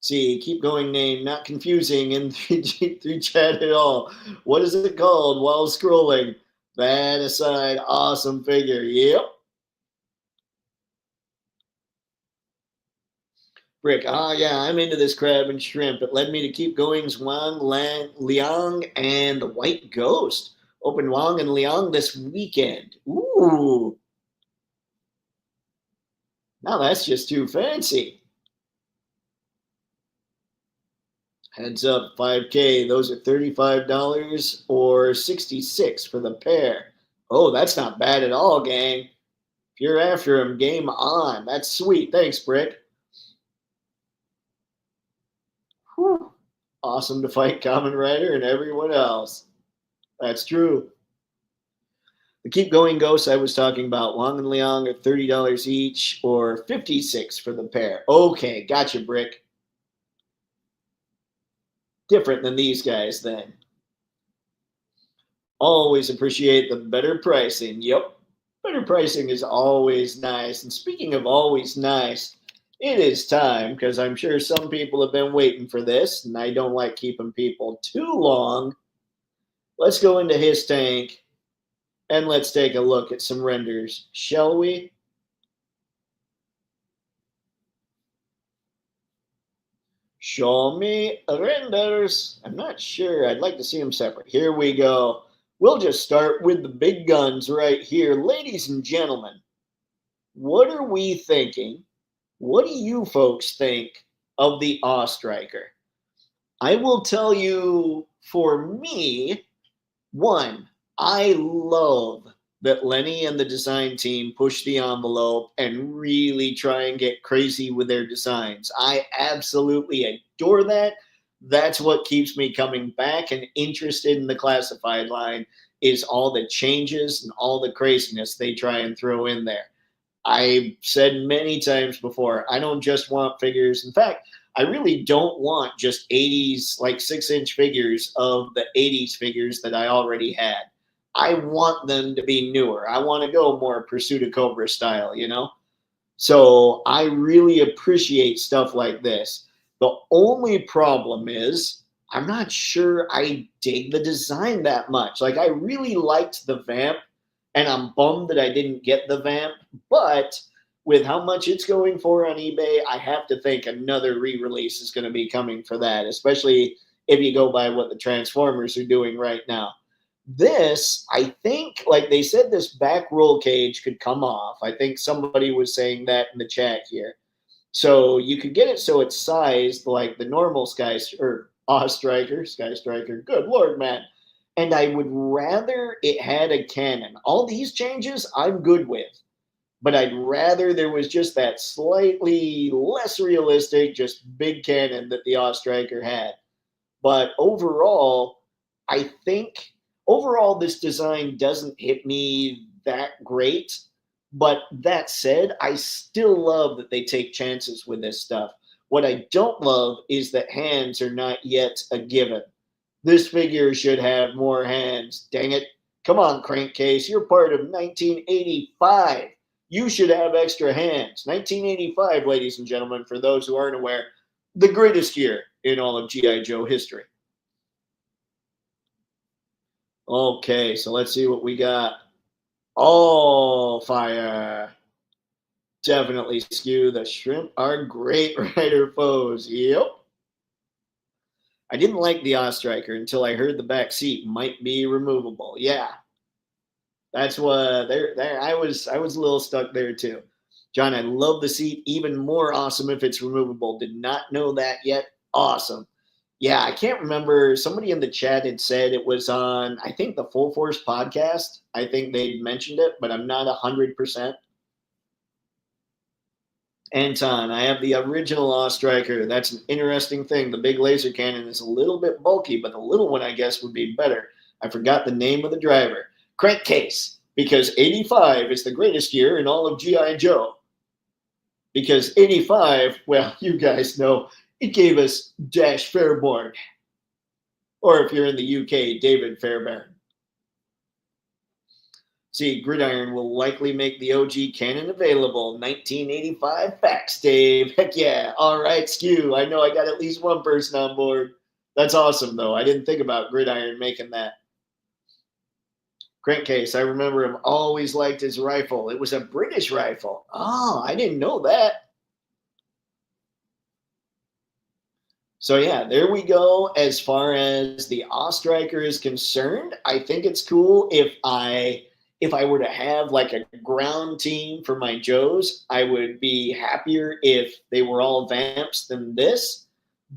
See, keep going name, not confusing in 3G3 chat at all. What is it called while scrolling? That aside, awesome figure. Yep. Brick. Ah, yeah, I'm into this crab and shrimp. It led me to keep going's Wang Liang and the White Ghost. Open Wang and Liang this weekend. Ooh. Now that's just too fancy. Heads up, 5K. Those are $35 or 66 for the pair. Oh, that's not bad at all, gang. If you're after him, game on. That's sweet. Thanks, Brick. Whew. Awesome to fight Common Rider and everyone else. That's true. The Keep Going Ghosts I was talking about, Wang and Liang are $30 each or 56 for the pair. Okay, gotcha, Brick. Different than these guys then. Always appreciate the better pricing. Yep. Better pricing is always nice. And speaking of always nice, it is time, because I'm sure some people have been waiting for this, and I don't like keeping people too long. Let's go into his tank and let's take a look at some renders, shall we? Show me renders. I'm not sure. I'd like to see them separate. Here we go. We'll just start with the big guns right here. Ladies and gentlemen, what are we thinking? What do you folks think of the Awe Striker? I will tell you, for me, one, I love that Lenny and the design team push the envelope and really try and get crazy with their designs. I absolutely adore that. That's what keeps me coming back and interested in the classified line, is all the changes and all the craziness they try and throw in there. I've said many times before, I don't just want figures. In fact, I really don't want just 80s, like 6-inch figures of the 80s figures that I already had. I want them to be newer. I want to go more Pursuit of Cobra style, you know? So I really appreciate stuff like this. The only problem is I'm not sure I dig the design that much. Like, I really liked the Vamp, and I'm bummed that I didn't get the Vamp, but with how much it's going for on eBay, I have to think another re-release is going to be coming for that, especially if you go by what the Transformers are doing right now. This, I think, like they said, this back roll cage could come off. I think somebody was saying that in the chat here. So you could get it so it's sized like the normal Sky or Sky Striker. Good Lord, man. And I would rather it had a cannon. All these changes I'm good with, but I'd rather there was just that slightly less realistic, just big cannon that the Striker had. But overall, I think overall this design doesn't hit me that great. But that said, I still love that they take chances with this stuff. What I don't love is that hands are not yet a given. This figure should have more hands. Dang it. Come on, Crankcase. You're part of 1985. You should have extra hands. 1985, ladies and gentlemen, for those who aren't aware, the greatest year in all of G.I. Joe history. Okay, so let's see what we got. Oh, fire. Definitely skew. The shrimp are great rider foes. Yep. I didn't like the Striker until I heard the back seat might be removable. Yeah. That's what there I was a little stuck there too. John, I love the seat. Even more awesome if it's removable. Did not know that yet. Awesome. Yeah, I can't remember. Somebody in the chat had said it was on, I think, the Full Force podcast. I think they mentioned it, but I'm not 100%. Anton, I have the original Striker. That's an interesting thing. The big laser cannon is a little bit bulky, but the little one, I guess, would be better. I forgot the name of the driver. Crankcase, because 85 is the greatest year in all of G.I. Joe. Because 85, well, you guys know, it gave us Dash Fairborn. Or if you're in the UK, David Fairbairn. See, Gridiron will likely make the OG cannon available. 1985 facts, Dave. Heck yeah. All right, Skew. I know I got at least one person on board. That's awesome, though. I didn't think about Gridiron making that. Crankcase, I remember him always liked his rifle. It was a British rifle. Oh, I didn't know that. So yeah, there we go. As far as the Ostriker is concerned, I think it's cool if I were to have like a ground team for my Joes, I would be happier if they were all vamps than this.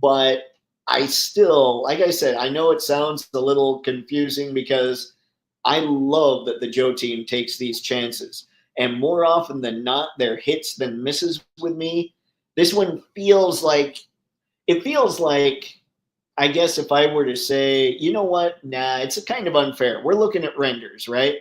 But I still, like I said, I know it sounds a little confusing because I love that the Joe team takes these chances. And more often than not, they're hits than misses with me. This one feels like it feels like, I guess if I were to say, you know what, nah, it's a kind of unfair. We're looking at renders, right?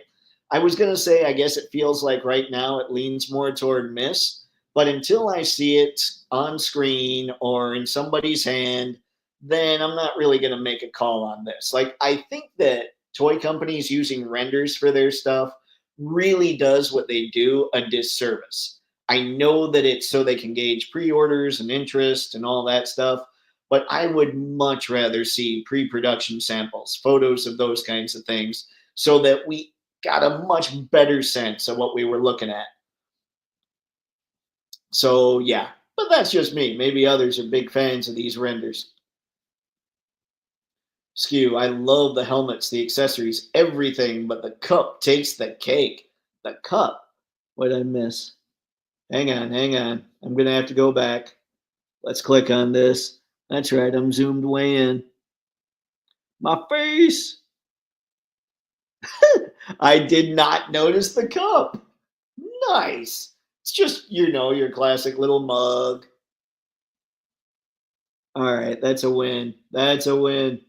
I was going to say, I guess it feels like right now it leans more toward miss, but until I see it on screen or in somebody's hand, then I'm not really going to make a call on this. Like, I think that toy companies using renders for their stuff really does what they do a disservice. I know that it's so they can gauge pre-orders and interest and all that stuff, but I would much rather see pre-production samples, photos of those kinds of things, so that we got a much better sense of what we were looking at. So yeah, but that's just me. Maybe others are big fans of these renders. Skew, I love the helmets, the accessories, everything, but the cup takes the cake. The cup. What did I miss? Hang on, hang on. I'm going to have to go back. Let's click on this. That's right, I'm zoomed way in. My face. I did not notice the cup. Nice. It's just, your classic little mug. All right, that's a win. That's a win.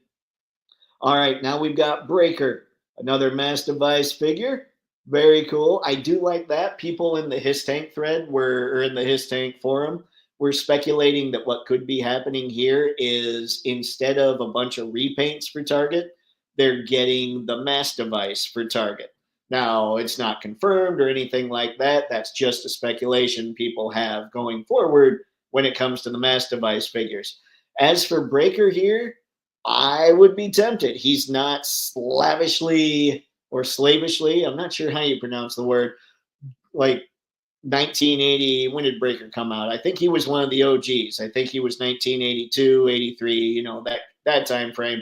All right, now we've got Breaker, another mass device figure. Very cool. I do like that. People in the His Tank thread or in the His Tank forum were speculating that what could be happening here is instead of a bunch of repaints for Target, they're getting the mass device for Target. Now, it's not confirmed or anything like that. That's just a speculation people have going forward when it comes to the mass device figures. As for Breaker here, I would be tempted. He's not slavishly or slavishly. I'm not sure how you pronounce the word. Like 1980, when did Breaker come out? I think he was one of the OGs. I think he was 1982, 83, that time frame.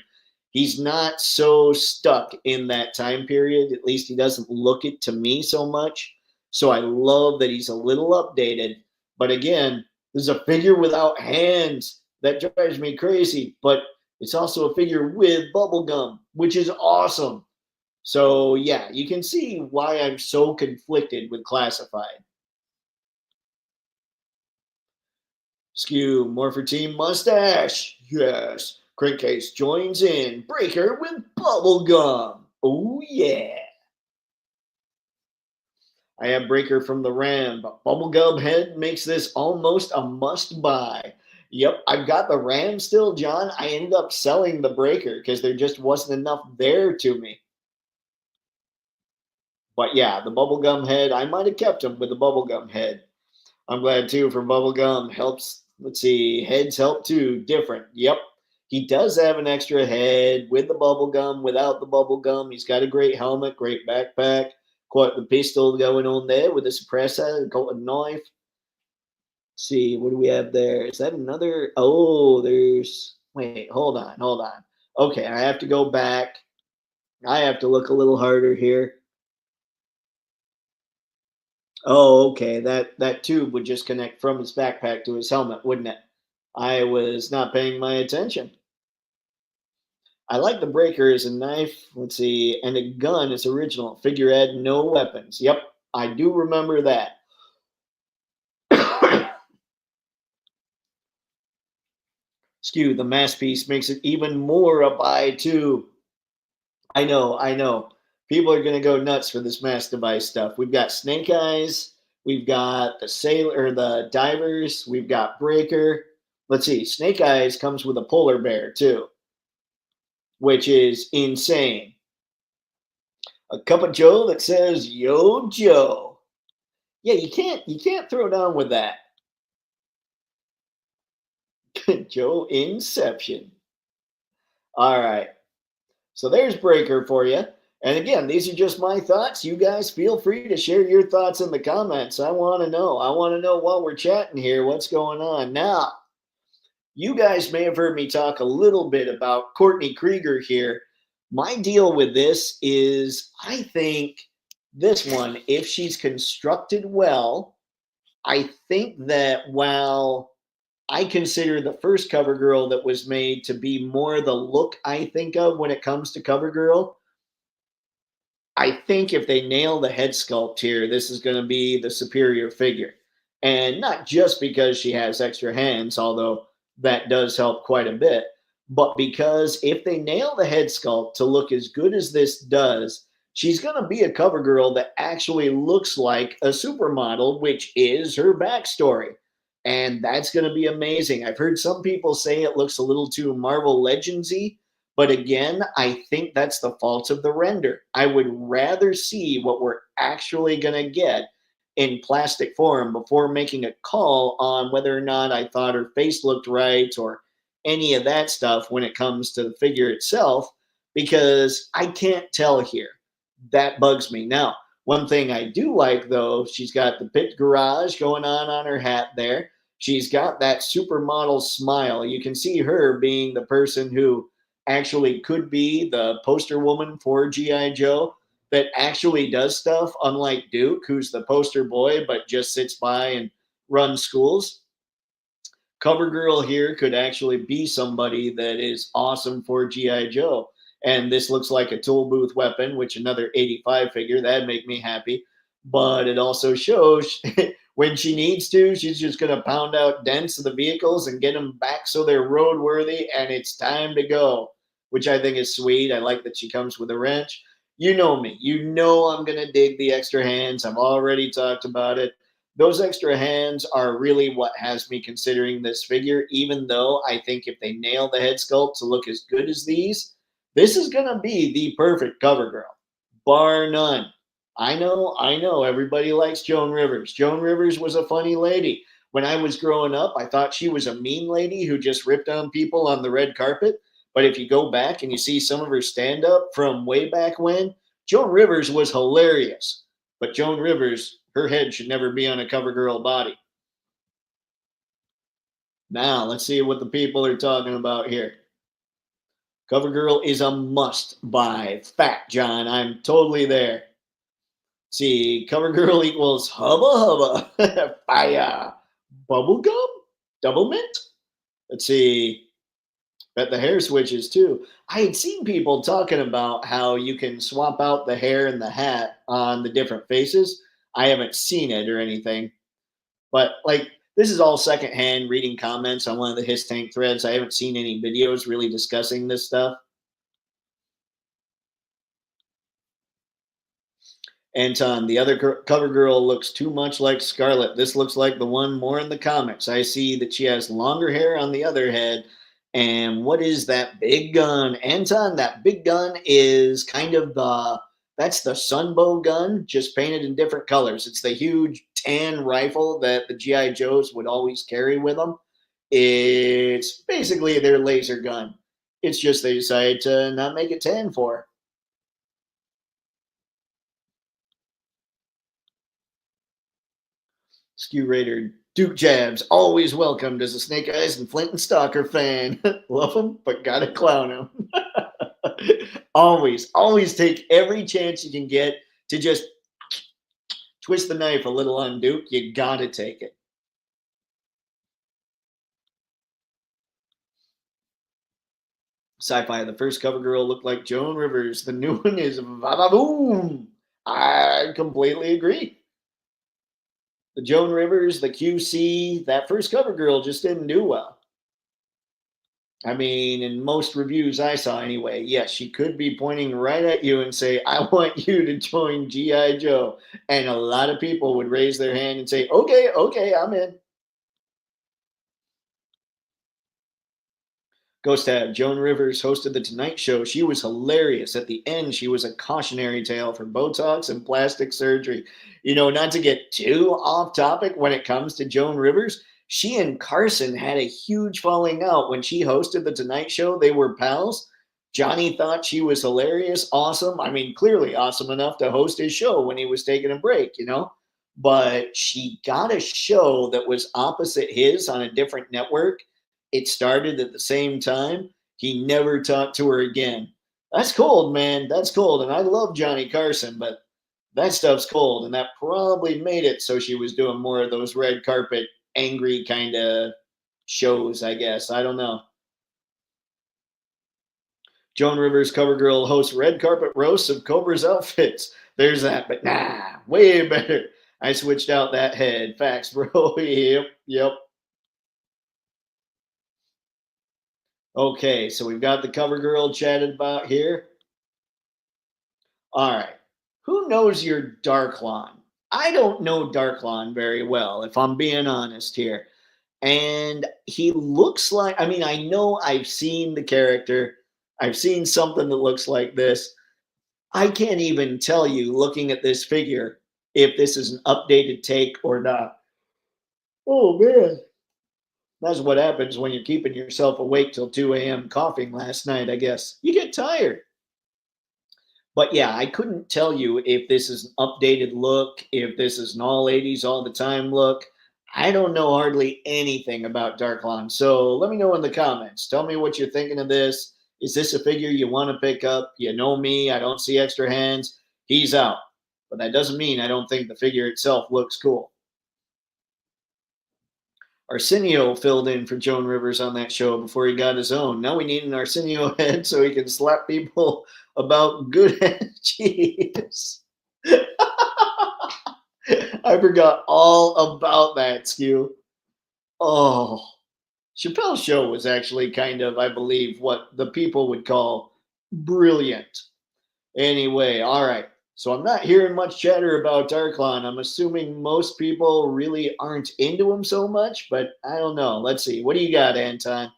He's not so stuck in that time period. At least he doesn't look it to me so much. So I love that he's a little updated. But again, there's a figure without hands. That drives me crazy. But it's also a figure with bubblegum, which is awesome. So yeah, you can see why I'm so conflicted with Classified. Skew, Morpher Team Mustache. Yes. Crankcase joins in. Breaker with bubblegum. Oh yeah. I have Breaker from the Ram, but bubblegum head makes this almost a must buy. Yep, I've got the Ram still, John. I ended up selling the Breaker because there just wasn't enough there to me. But yeah, the bubblegum head, I might have kept him with the bubblegum head. I'm glad too for bubblegum. Helps, let's see, heads help too. Different. Yep. He does have an extra head with the bubblegum, without the bubblegum. He's got a great helmet, great backpack. Quite the pistol going on there with a suppressor, got a knife. Let's see, what do we have there? Is that another? Oh, wait, hold on. Okay, I have to go back. I have to look a little harder here. Oh, okay. That tube would just connect from his backpack to his helmet, wouldn't it? I was not paying my attention. I like the Breaker as a knife. Let's see, and a gun is original. Figurehead, no weapons. Yep, I do remember that. Skew, the mass piece makes it even more a buy too. I know. People are gonna go nuts for this mass device stuff. We've got Snake Eyes, we've got the sailor, the divers, we've got Breaker. Let's see, Snake Eyes comes with a polar bear too, which is insane. A cup of Joe that says Yo Joe. Yeah, you can't throw down with that. Joe Inception. All right. So there's Breaker for you. And again, these are just my thoughts. You guys feel free to share your thoughts in the comments. I want to know. I want to know while we're chatting here what's going on. Now, you guys may have heard me talk a little bit about Courtney Krieger here. My deal with this is I think this one, if she's constructed well, I think that while I consider the first CoverGirl that was made to be more the look I think of when it comes to CoverGirl, I think if they nail the head sculpt here, this is going to be the superior figure. And not just because she has extra hands, although that does help quite a bit, but because if they nail the head sculpt to look as good as this does, she's going to be a cover girl that actually looks like a supermodel, which is her backstory. And that's going to be amazing. I've heard some people say it looks a little too Marvel Legendsy, but again, I think that's the fault of the render. I would rather see what we're actually going to get in plastic form before making a call on whether or not I thought her face looked right or any of that stuff when it comes to the figure itself, because I can't tell here. That bugs me. Now, one thing I do like though, she's got the pit garage going on her hat there. She's got that supermodel smile. You can see her being the person who actually could be the poster woman for G.I. Joe that actually does stuff, unlike Duke, who's the poster boy but just sits by and runs schools. CoverGirl here could actually be somebody that is awesome for G.I. Joe. And this looks like a tool booth weapon, which another 85 figure, that'd make me happy. But it also shows when she needs to, she's just going to pound out dents of the vehicles and get them back so they're roadworthy and it's time to go, which I think is sweet. I like that she comes with a wrench. You know me. You know I'm going to dig the extra hands. I've already talked about it. Those extra hands are really what has me considering this figure, even though I think if they nail the head sculpt to look as good as these, this is going to be the perfect cover girl, bar none. I know, everybody likes Joan Rivers. Joan Rivers was a funny lady. When I was growing up, I thought she was a mean lady who just ripped on people on the red carpet. But if you go back and you see some of her stand up from way back when, Joan Rivers was hilarious. But Joan Rivers, her head should never be on a cover girl body. Now, let's see what the people are talking about here. CoverGirl is a must buy. Fat John, I'm totally there. Let's see, CoverGirl equals hubba hubba. Fire. Bubblegum? Double mint? Let's see. Bet the hair switches too. I had seen people talking about how you can swap out the hair and the hat on the different faces. I haven't seen it or anything, but like this is all secondhand reading comments on one of the His Tank threads. I haven't seen any videos really discussing this stuff. Anton, the other cover girl looks too much like Scarlet. This looks like the one more in the comics. I see that she has longer hair on the other head. And what is that big gun? Anton, that big gun is kind of that's the Sunbow gun, just painted in different colors. It's the huge tan rifle that the G.I. Joes would always carry with them. It's basically their laser gun. It's just they decided to not make it tan for. Skew Raider, Duke Jabs, always welcomed as a Snake Eyes and Flint and Stalker fan. Love him, but gotta clown him. always take every chance you can get to just twist the knife a little on Duke. You gotta take it. Sci-fi, the first cover girl looked like Joan Rivers. The new one is Vavaboom. I completely agree. The Joan Rivers, the QC, that first cover girl just didn't do well. I mean, in most reviews I saw anyway, yes, she could be pointing right at you and say, I want you to join G.I. Joe. And a lot of people would raise their hand and say, okay, I'm in. Ghost Tab, Joan Rivers hosted The Tonight Show. She was hilarious. At the end, she was a cautionary tale for Botox and plastic surgery. You know, not to get too off topic when it comes to Joan Rivers, she and Carson had a huge falling out when she hosted The Tonight Show. They were pals. Johnny thought she was hilarious, awesome. I mean, clearly awesome enough to host his show when he was taking a break, you know? But she got a show that was opposite his on a different network. It started at the same time. He never talked to her again. That's cold, man. That's cold. And I love Johnny Carson, but that stuff's cold. And that probably made it so she was doing more of those red carpet, angry kind of shows, I guess. I don't know. Joan Rivers cover girl hosts red carpet roasts of Cobra's outfits. There's that, but nah, way better. I switched out that head. Facts, bro. Yep, yep. Okay, so we've got the cover girl chatted about here. All right. Who knows your Darklon? I don't know Darklon very well, if I'm being honest here. And he looks like, I mean, I know I've seen the character, I've seen something that looks like this. I can't even tell you, looking at this figure, if this is an updated take or not. Oh, man. That's what happens when you're keeping yourself awake till 2 a.m. coughing last night, I guess. You get tired. But yeah, I couldn't tell you if this is an updated look, if this is an all 80s all the time look. I don't know hardly anything about Darklon. So let me know in the comments. Tell me what you're thinking of this. Is this a figure you want to pick up? You know me, I don't see extra hands. He's out. But that doesn't mean I don't think the figure itself looks cool. Arsenio filled in for Joan Rivers on that show before he got his own. Now we need an Arsenio head so he can slap people about good head cheese. I forgot all about that, Skew. Oh, Chappelle's show was actually kind of, I believe, what the people would call brilliant. Anyway, all right. So I'm not hearing much chatter about Darklon. I'm assuming most people really aren't into him so much, but I don't know. Let's see. What do you got, Anton?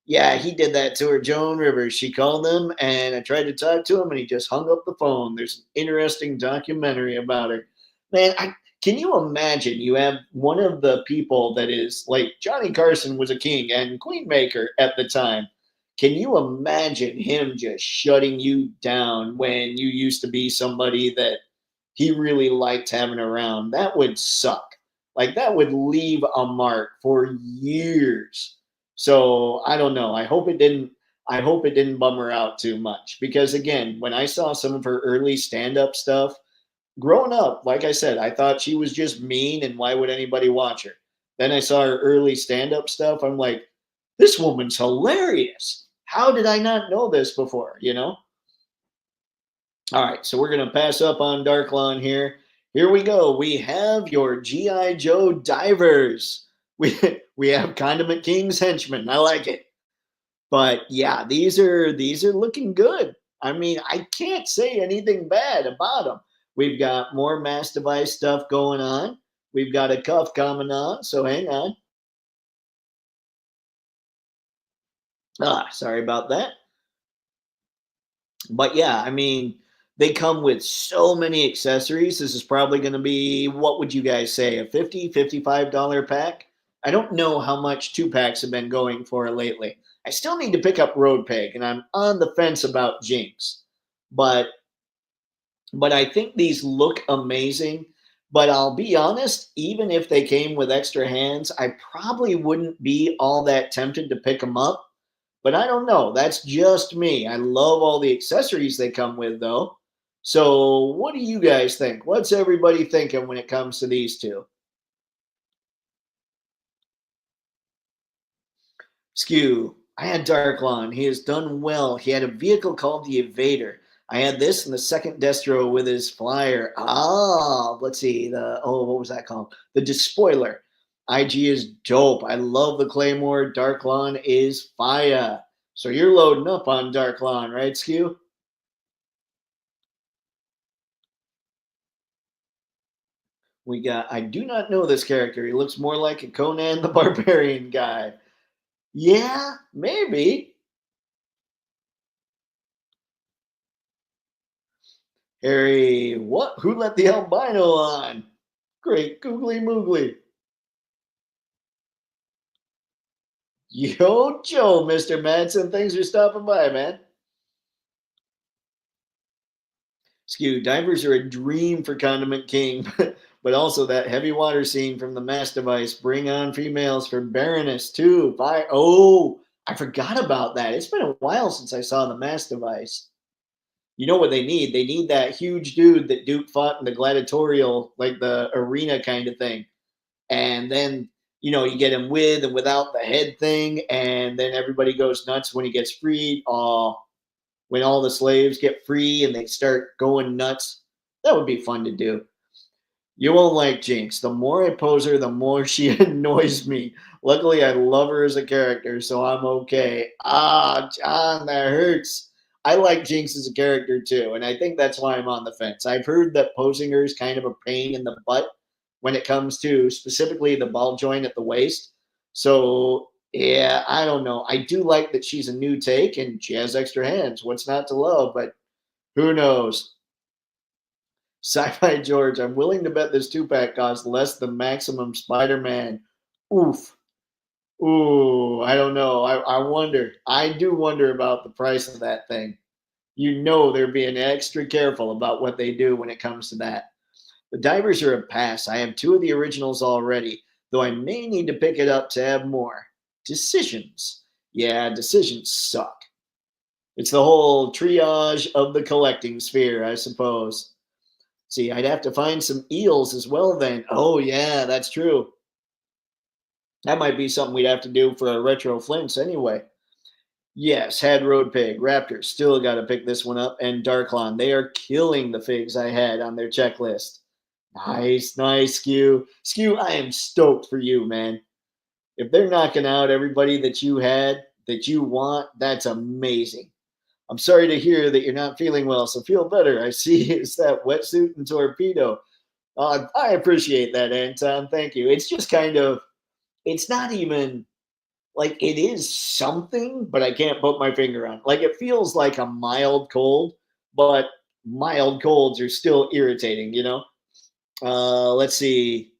Yeah, he did that to her, Joan Rivers. She called him, and I tried to talk to him, and he just hung up the phone. There's an interesting documentary about her. Man, can you imagine? You have one of the people that is like Johnny Carson was a king and queen maker at the time. Can you imagine him just shutting you down when you used to be somebody that he really liked having around? That would suck. Like that would leave a mark for years. So I don't know. I hope it didn't bum her out too much because again, when I saw some of her early stand-up stuff, growing up, like I said, I thought she was just mean and why would anybody watch her? Then I saw her early stand-up stuff. I'm like, this woman's hilarious. How did I not know this before? You know? All right, so we're gonna pass up on Darklon here. Here we go. We have your GI Joe divers. We have Condiment King's henchmen. I like it. But yeah, these are looking good. I mean, I can't say anything bad about them. We've got more mass device stuff going on. We've got a cuff coming on. So hang on. Sorry about that. But yeah, I mean, they come with so many accessories. This is probably going to be, what would you guys say, a $50, $55 pack? I don't know how much two packs have been going for lately. I still need to pick up Road Peg, and I'm on the fence about Jinx. But I think these look amazing. But I'll be honest, even if they came with extra hands, I probably wouldn't be all that tempted to pick them up. But I don't know. That's just me. I love all the accessories they come with, though. So, what do you guys think? What's everybody thinking when it comes to these two? Skew. I had Darklon. He has done well. He had a vehicle called the Evader. I had this in the second Destro with his flyer. Let's see. What was that called? The Despoiler. IG is dope. I love the Claymore. Darklon is fire. So you're loading up on Darklon, right, Skew? We got, I do not know this character. He looks more like a Conan the Barbarian guy. Yeah, maybe. Harry, what? Who let the albino on? Great googly moogly. Yo, Joe, Mr. Manson. Thanks for stopping by, man. Skew, divers are a dream for Condiment King, but also that heavy water scene from the Mass Device. Bring on females for Baroness, too. Bye. Oh, I forgot about that. It's been a while since I saw the Mass Device. You know what they need? They need that huge dude that Duke fought in the gladiatorial, like the arena kind of thing. And then, you get him with and without the head thing, and then everybody goes nuts when he gets freed. Oh, when all the slaves get free and they start going nuts. That would be fun to do. You won't like Jinx. The more I pose her, the more she annoys me. Luckily, I love her as a character, so I'm okay. Ah, John, that hurts. I like Jinx as a character too, and I think that's why I'm on the fence. I've heard that posing her is kind of a pain in the butt when it comes to specifically the ball joint at the waist. So, yeah, I don't know. I do like that she's a new take and she has extra hands. What's not to love? But who knows? Sci-Fi George, I'm willing to bet this two-pack costs less than Maximum Spider-Man. Oof. Ooh, I don't know. I wonder. I do wonder about the price of that thing. They're being extra careful about what they do when it comes to that. The divers are a pass. I have two of the originals already, though I may need to pick it up to have more. Decisions. Yeah, decisions suck. It's the whole triage of the collecting sphere, I suppose. See, I'd have to find some eels as well then. Oh, yeah, that's true. That might be something we'd have to do for our retro flints anyway. Yes, had Road Pig, Raptor, still got to pick this one up, and Darklon. They are killing the figs I had on their checklist. Nice, nice, Skew. Skew, I am stoked for you, man. If they're knocking out everybody that you had, that you want, that's amazing. I'm sorry to hear that you're not feeling well, so feel better. I see it's that wetsuit and torpedo. I appreciate that, Anton. Thank you. It's just kind of, it's not even like it is something, but I can't put my finger on. Like it feels like a mild cold, but mild colds are still irritating. Let's see.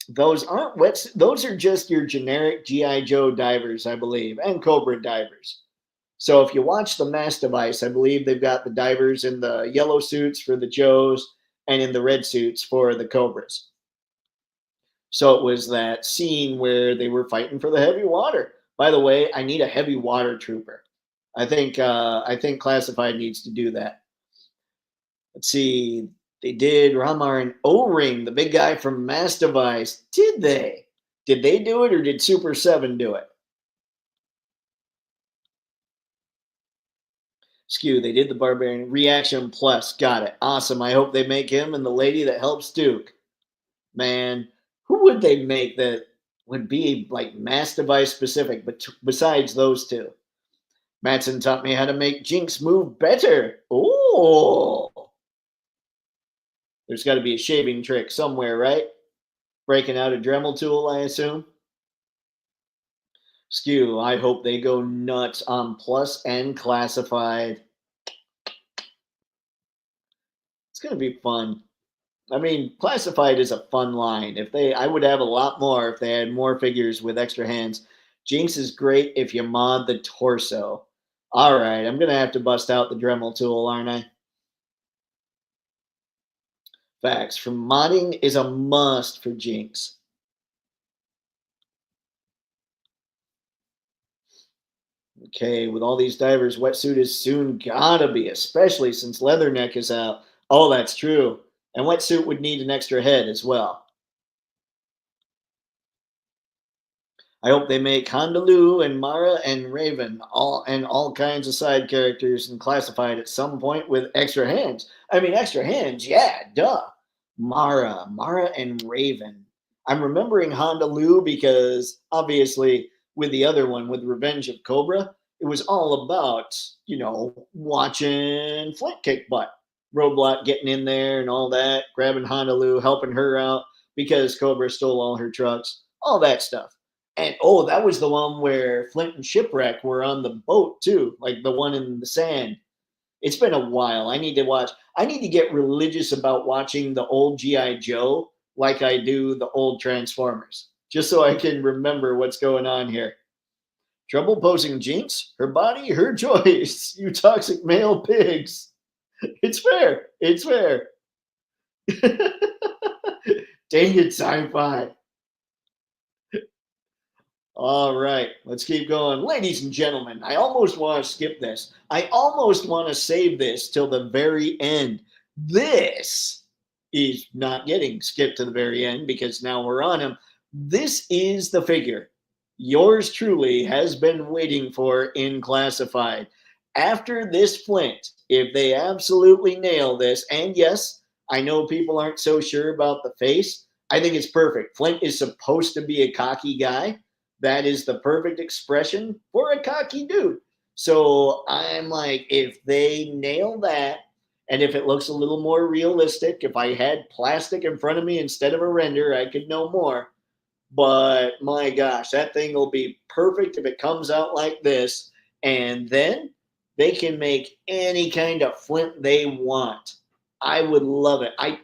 Those aren't wet. Those are just your generic GI Joe divers, I believe, and Cobra divers. So if you watch the Mass Device, I believe they've got the divers in the yellow suits for the Joes and in the red suits for the Cobras. So it was that scene where they were fighting for the heavy water. By the way, I need a heavy water trooper. I think Classified needs to do that. Let's see. They did Ramar and O-Ring, the big guy from Mass Device. Did they? Did they do it or did Super 7 do it? Skew, they did the Barbarian Reaction Plus. Got it. Awesome. I hope they make him and the lady that helps Duke. Man, who would they make that would be like Mass Device specific, but besides those two? Matson taught me how to make Jinx move better. Oh, there's got to be a shaving trick somewhere, right? Breaking out a Dremel tool, I assume. Skew, I hope they go nuts on Plus and Classified. It's going to be fun. I mean, Classified is a fun line. I would have a lot more if they had more figures with extra hands. Jinx is great if you mod the torso. All right, I'm going to have to bust out the Dremel tool, aren't I? Facts. From modding is a must for Jinx. Okay, with all these divers, wetsuit is soon gotta be, especially since Leatherneck is out. Oh, that's true. And wetsuit would need an extra head as well. I hope they make Hondalu and Mara and Raven all kinds of side characters and classified at some point with extra hands. I mean, extra hands, yeah, duh. Mara and Raven. I'm remembering Hondalu because obviously with the other one, with Revenge of Cobra, it was all about, watching Flint kick butt. Roadblock getting in there and all that, grabbing Hondalu, helping her out because Cobra stole all her trucks, all that stuff. And oh, that was the one where Flint and Shipwreck were on the boat too, like the one in the sand. It's been a while. I need to watch. I need to get religious about watching the old GI Joe like I do the old Transformers, just so I can remember what's going on here. Trouble posing Jinx, her body, her choice. You toxic male pigs. It's fair. It's fair. Dang it, sci-fi. All right, let's keep going. Ladies and gentlemen, I almost want to skip this. I almost want to save this till the very end. This is not getting skipped to the very end because now we're on him. This is the figure yours truly has been waiting for in Classified. After this Flint, if they absolutely nail this, and yes, I know people aren't so sure about the face, I think it's perfect. Flint is supposed to be a cocky guy. That is the perfect expression for a cocky dude. So I'm like, if they nail that, and if it looks a little more realistic, if I had plastic in front of me instead of a render, I could know more. But my gosh, that thing will be perfect if it comes out like this. And then they can make any kind of Flint they want. I would love it. I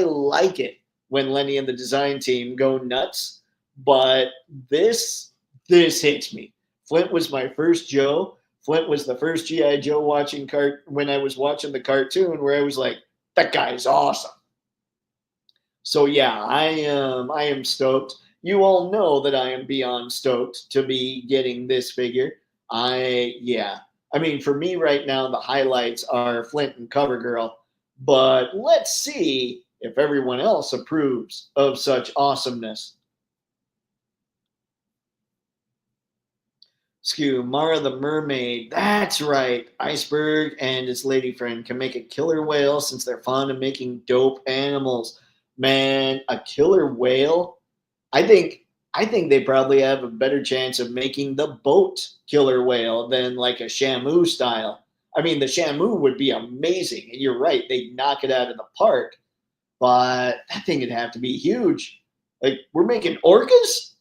like it when Lenny and the design team go nuts, but this hits me. Flint was my first Joe. Flint was the first GI Joe watching when I was watching the cartoon where I was like, that guy's awesome. So yeah, I am stoked. You all know that I am beyond stoked to be getting this figure. I mean, for me right now, the highlights are Flint and CoverGirl, but let's see if everyone else approves of such awesomeness. Skew, Mara the Mermaid. That's right. Iceberg and his lady friend can make a killer whale since they're fond of making dope animals. Man, a killer whale. I think I think they probably have a better chance of making the boat killer whale than like a Shamu style. I mean, the Shamu would be amazing, and you're right, they'd knock it out of the park. But that thing would have to be huge. Like we're making orcas.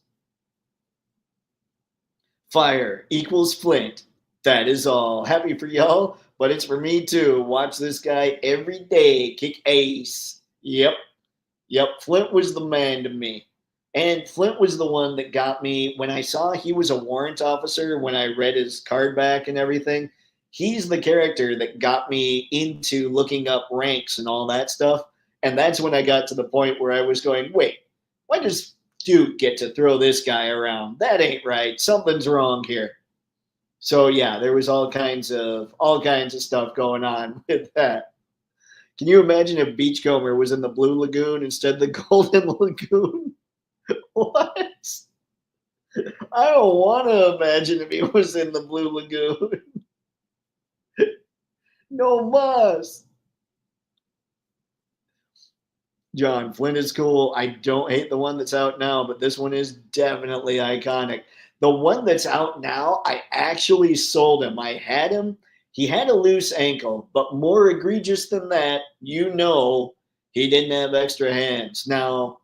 Fire equals Flint. That is all. Happy for y'all, but it's for me too. Watch this guy every day kick ace. Yep. Yep. Flint was the man to me. And Flint was the one that got me when I saw he was a warrant officer, when I read his card back and everything. He's the character that got me into looking up ranks and all that stuff. And that's when I got to the point where I was going, wait, why does Duke get to throw this guy around? That ain't right. Something's wrong here. So yeah, there was all kinds of stuff going on with that. Can you imagine if Beachcomber was in the Blue Lagoon instead of the Golden Lagoon? What? I don't want to imagine if he was in the Blue Lagoon. No muss. John, Flint is cool. I don't hate the one that's out now, but this one is definitely iconic. The one that's out now, I actually sold him. I had him. He had a loose ankle, but more egregious than that, he didn't have extra hands. Now,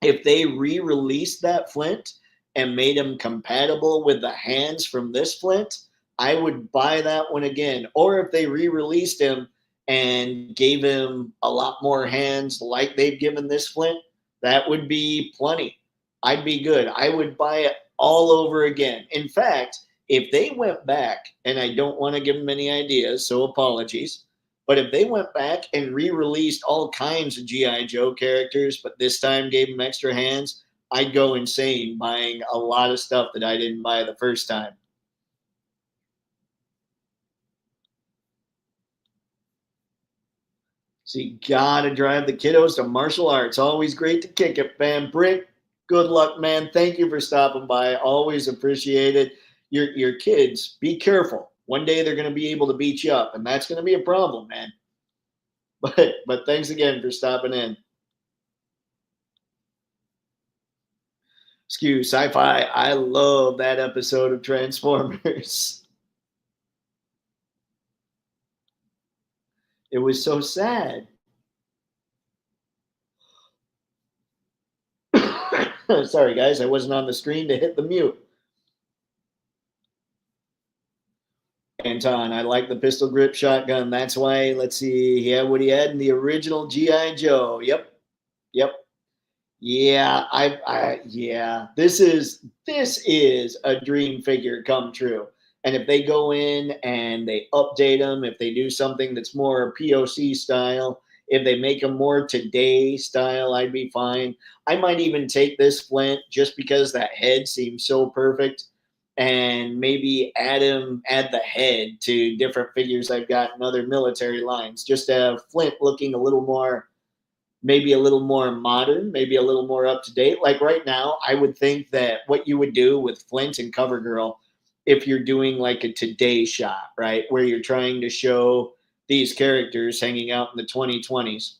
if they re-released that Flint and made him compatible with the hands from this Flint, I would buy that one again. Or if they re-released him and gave him a lot more hands like they've given this Flint, that would be plenty. I'd be good. I would buy it all over again. In fact, if they went back, and I don't want to give them any ideas, so apologies, but if they went back and re-released all kinds of G.I. Joe characters, but this time gave them extra hands, I'd go insane buying a lot of stuff that I didn't buy the first time. So you gotta drive the kiddos to martial arts. Always great to kick it, fam. Brick, good luck, man. Thank you for stopping by. Always appreciate it. Your kids, be careful. One day they're gonna be able to beat you up, and that's gonna be a problem, man. But thanks again for stopping in. Skew sci-fi. I love that episode of Transformers. It was so sad. Sorry, guys, I wasn't on the screen to hit the mute. Anton, I like the pistol grip shotgun. That's why, let's see, he had what he had in the original G.I. Joe. Yep, yep. Yeah, yeah. This is a dream figure come true. And if they go in and they update them, if they do something that's more POC style, if they make them more today style, I'd be fine. I might even take this Flint just because that head seems so perfect, and maybe add the head to different figures I've got in other military lines. Just to have Flint looking a little more, maybe a little more modern, maybe a little more up to date. Like right now, I would think that what you would do with Flint and CoverGirl, if you're doing like a today shot, right, where you're trying to show these characters hanging out in the 2020s,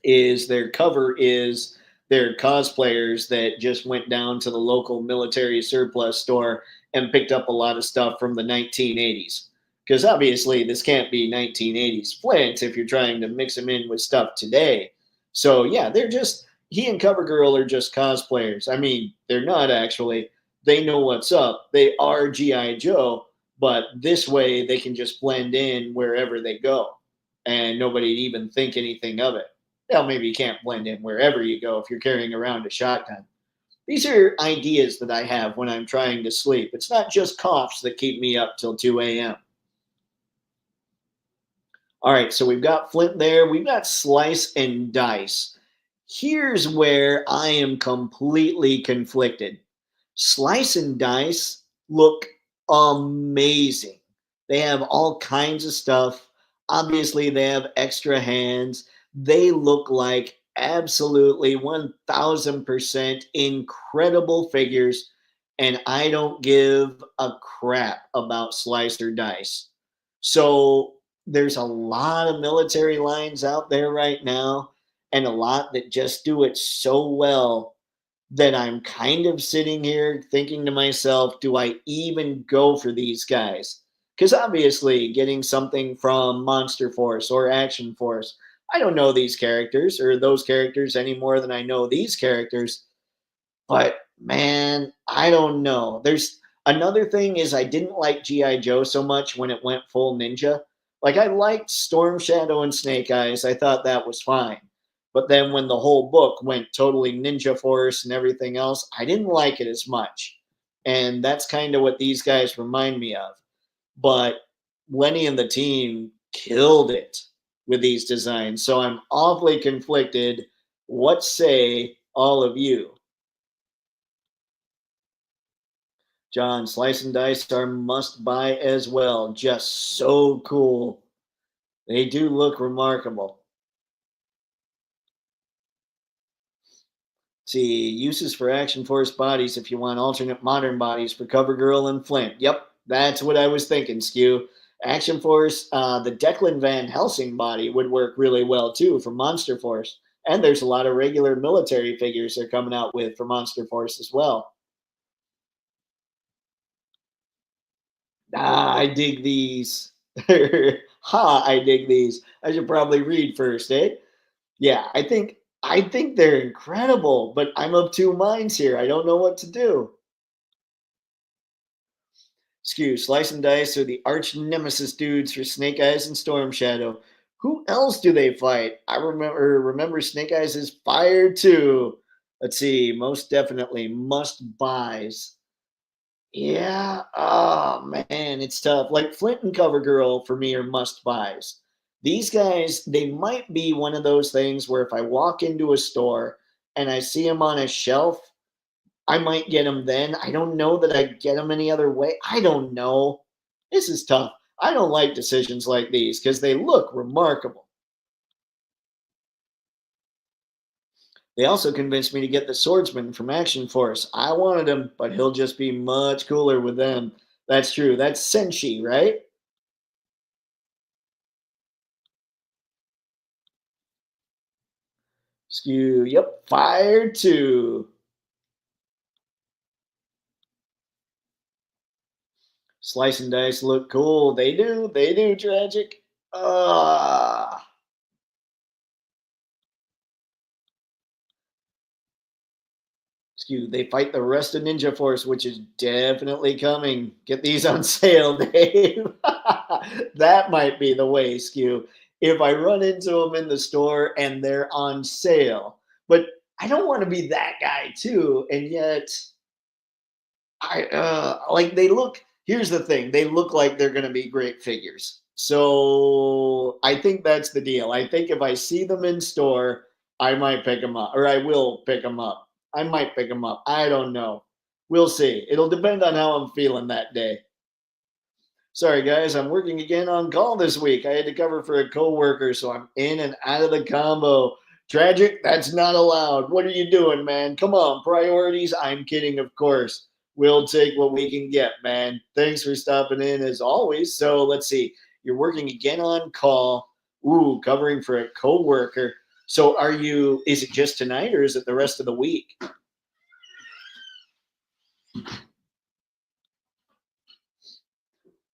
is their cover is their cosplayers that just went down to the local military surplus store and picked up a lot of stuff from the 1980s. Because obviously, this can't be 1980s Flint if you're trying to mix them in with stuff today. So, yeah, they're just, he and CoverGirl are just cosplayers. I mean, they're not actually. They know what's up. They are G.I. Joe, but this way they can just blend in wherever they go and nobody'd even think anything of it. Well, maybe you can't blend in wherever you go if you're carrying around a shotgun. These are ideas that I have when I'm trying to sleep. It's not just coughs that keep me up till 2 a.m. All right, so we've got Flint there. We've got Slice and Dice. Here's where I am completely conflicted. Slice and Dice look amazing. They have all kinds of stuff. Obviously, they have extra hands. They look like absolutely 1000% incredible figures. And I don't give a crap about Slice or Dice. So there's a lot of military lines out there right now, and a lot that just do it so well that I'm kind of sitting here thinking to myself, do I even go for these guys? Because obviously, getting something from Monster Force or Action Force, I don't know these characters or those characters any more than I know these characters. But man, I don't know. There's another thing is I didn't like GI Joe so much when it went full ninja. Like I liked Storm Shadow and Snake Eyes. I thought that was fine. But then when the whole book went totally Ninja Force and everything else, I didn't like it as much. And that's kind of what these guys remind me of. But Lenny and the team killed it with these designs. So I'm awfully conflicted. What say all of you? John, Slice and Dice are must buy as well. Just so cool. They do look remarkable. See, uses for Action Force bodies if you want alternate modern bodies for CoverGirl and Flint. Yep, that's what I was thinking, Skew. Action Force, the Declan Van Helsing body would work really well too for Monster Force. And there's a lot of regular military figures they're coming out with for Monster Force as well. Ah, I dig these. Ha, I dig these. I should probably read first, eh? Yeah, I think they're incredible, but I'm of two minds here. I don't know what to do. Skew, Slice and Dice are the arch nemesis dudes for Snake Eyes and Storm Shadow. Who else do they fight? I remember Snake Eyes is fire too. Let's see, most definitely must buys. Yeah. Oh man, it's tough. Like Flint and CoverGirl for me are must buys. These guys, they might be one of those things where if I walk into a store and I see them on a shelf, I might get them then. I don't know that I get them any other way. I don't know. This is tough. I don't like decisions like these because they look remarkable. They also convinced me to get the swordsman from Action Force. I wanted him, but he'll just be much cooler with them. That's true. That's Senshi, right? Skew. Yep. Fire two. Slice and dice look cool. They do. They do. Tragic. Ah. They fight the rest of Ninja Force, which is definitely coming. Get these on sale, Dave. That might be the way, Skew. If I run into them in the store and they're on sale. But I don't want to be that guy too. And yet, they look. Here's the thing: they look like they're going to be great figures. So I think that's the deal. I think if I see them in store, I might pick them up, or I will pick them up. I might pick them up. I don't know. We'll see. It'll depend on how I'm feeling that day. Sorry, guys. I'm working again on call this week. I had to cover for a coworker, so I'm in and out of the combo. Tragic? That's not allowed. What are you doing, man? Come on. Priorities? I'm kidding, of course. We'll take what we can get, man. Thanks for stopping in as always. So let's see. You're working again on call. Ooh, covering for a coworker. So is it just tonight or is it the rest of the week?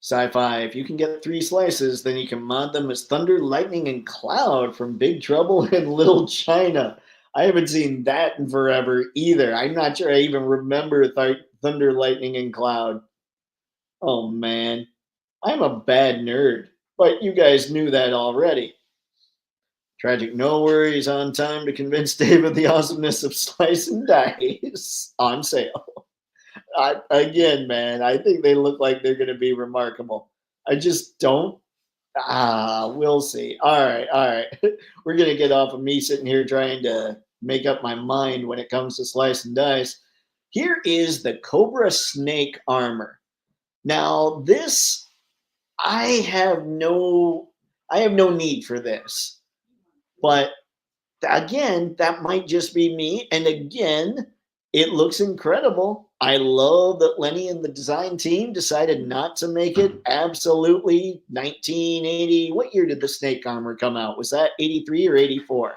Sci-fi, if you can get 3 slices, then you can mod them as Thunder, Lightning, and Cloud from Big Trouble in Little China. I haven't seen that in forever either. I'm not sure I even remember Thunder, Lightning, and Cloud. Oh, man. I'm a bad nerd, but you guys knew that already. Tragic, no worries, on time to convince Dave of the awesomeness of Slice and Dice on sale. Again, man, I think they look like they're going to be remarkable. I just don't. We'll see. All right. We're going to get off of me sitting here trying to make up my mind when it comes to Slice and Dice. Here is the Cobra Snake armor. Now, this, I have no need for this. But again, that might just be me. And again, it looks incredible. I love that Lenny and the design team decided not to make it absolutely 1980. What year did the Snake armor come out? Was that 83 or 84?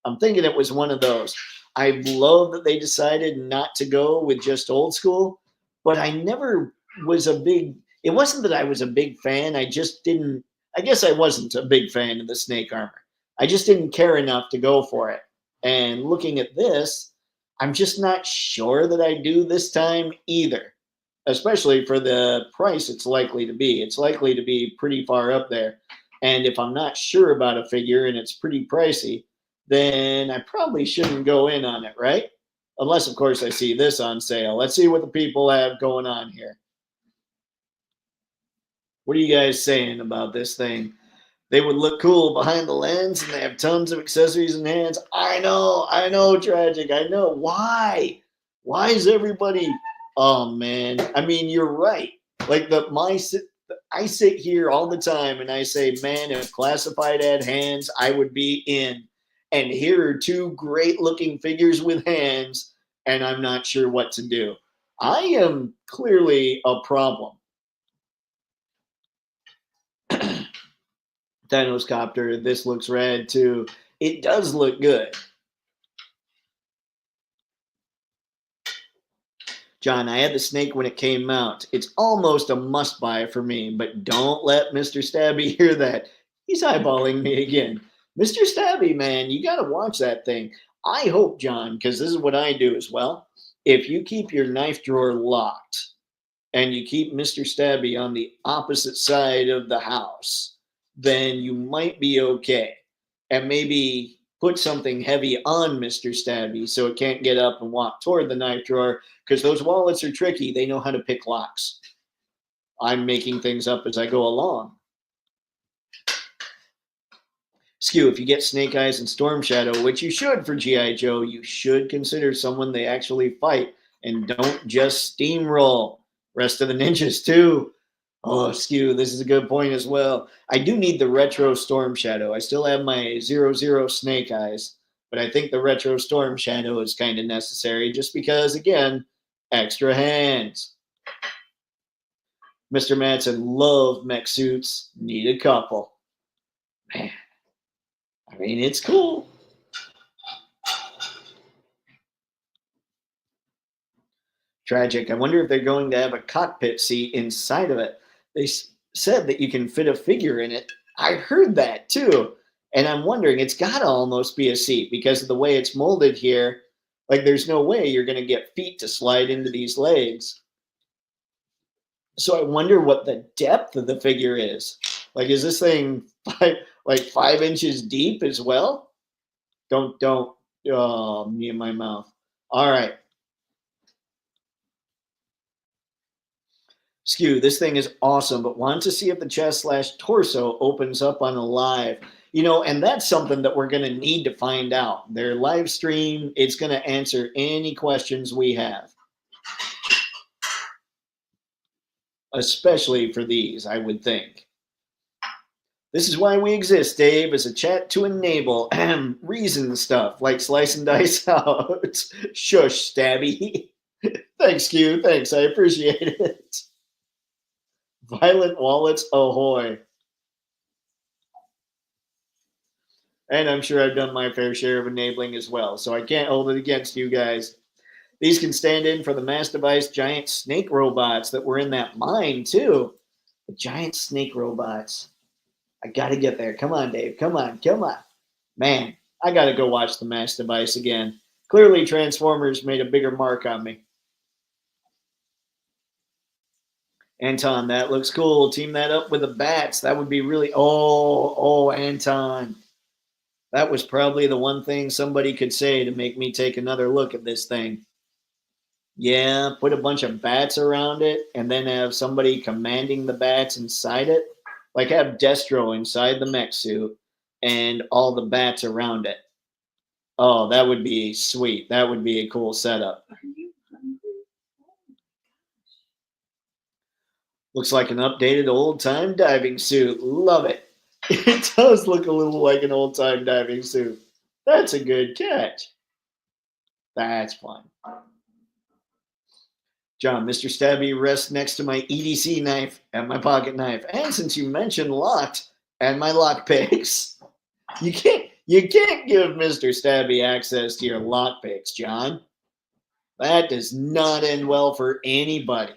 I'm thinking it was one of those. I love that they decided not to go with just old school, but I never was it wasn't that I was a big fan. I guess I wasn't a big fan of the Snake armor. I just didn't care enough to go for it. And looking at this, I'm just not sure that I do this time either, especially for the price it's likely to be. It's likely to be pretty far up there. And if I'm not sure about a figure and it's pretty pricey, then I probably shouldn't go in on it, right? Unless, of course, I see this on sale. Let's see what the people have going on here. What are you guys saying about this thing? They would look cool behind the lens and they have tons of accessories and hands. I know, Tragic. I know. Why? Why is everybody? Oh, man. I mean, you're right. Like I sit here all the time and I say, man, if Classified had hands, I would be in. And here are 2 great looking figures with hands, and I'm not sure what to do. I am clearly a problem. Thanos Copter, this looks rad too. It does look good. John, I had the Snake when it came out. It's almost a must buy for me, but don't let Mr. Stabby hear that. He's eyeballing me again. Mr. Stabby, man, you got to watch that thing. I hope, John, because this is what I do as well. If you keep your knife drawer locked and you keep Mr. Stabby on the opposite side of the house, then you might be okay. And maybe put something heavy on Mr. Stabby so it can't get up and walk toward the knife drawer, because those wallets are tricky. They know how to pick locks. I'm making things up as I go along. Skew, if you get Snake Eyes and Storm Shadow, which you should for G.I. Joe, you should consider someone they actually fight and don't just steamroll. Rest of the ninjas too. Oh, Skew, this is a good point as well. I do need the retro Storm Shadow. I still have my 00 Snake Eyes, but I think the retro Storm Shadow is kind of necessary just because, again, extra hands. Mr. Madsen, love mech suits. Need a couple. Man, I mean, it's cool. Tragic. I wonder if they're going to have a cockpit seat inside of it. They said that you can fit a figure in it. I heard that too. And I'm wondering, it's got to almost be a seat because of the way it's molded here. Like there's no way you're going to get feet to slide into these legs. So I wonder what the depth of the figure is. Like, is this thing 5 inches deep as well? Don't. Oh, me and my mouth. All right. Skew, this thing is awesome, but want to see if the chest/torso opens up on a live. And that's something that we're going to need to find out. Their live stream, it's going to answer any questions we have. Especially for these, I would think. This is why we exist, Dave, as a chat to enable reason stuff like slice and dice out. Shush, Stabby. Thanks, Q. Thanks. I appreciate it. Violent wallets, ahoy. And I'm sure I've done my fair share of enabling as well, so I can't hold it against you guys. These can stand in for the mass device giant snake robots that were in that mine, too. The giant snake robots. I got to get there. Come on, Dave. Come on. Come on. Man, I got to go watch the mass device again. Clearly, Transformers made a bigger mark on me. Anton, that looks cool. Team that up with the bats. That would be really... Oh, Anton. That was probably the one thing somebody could say to make me take another look at this thing. Yeah, put a bunch of bats around it and then have somebody commanding the bats inside it. Like have Destro inside the mech suit and all the bats around it. Oh, that would be sweet. That would be a cool setup. Looks like an updated old-time diving suit. Love it. It does look a little like an old-time diving suit. That's a good catch. That's fun. John, Mr. Stabby rests next to my EDC knife and my pocket knife. And since you mentioned locked and my lockpicks, you can't give Mr. Stabby access to your lockpicks, John. That does not end well for anybody.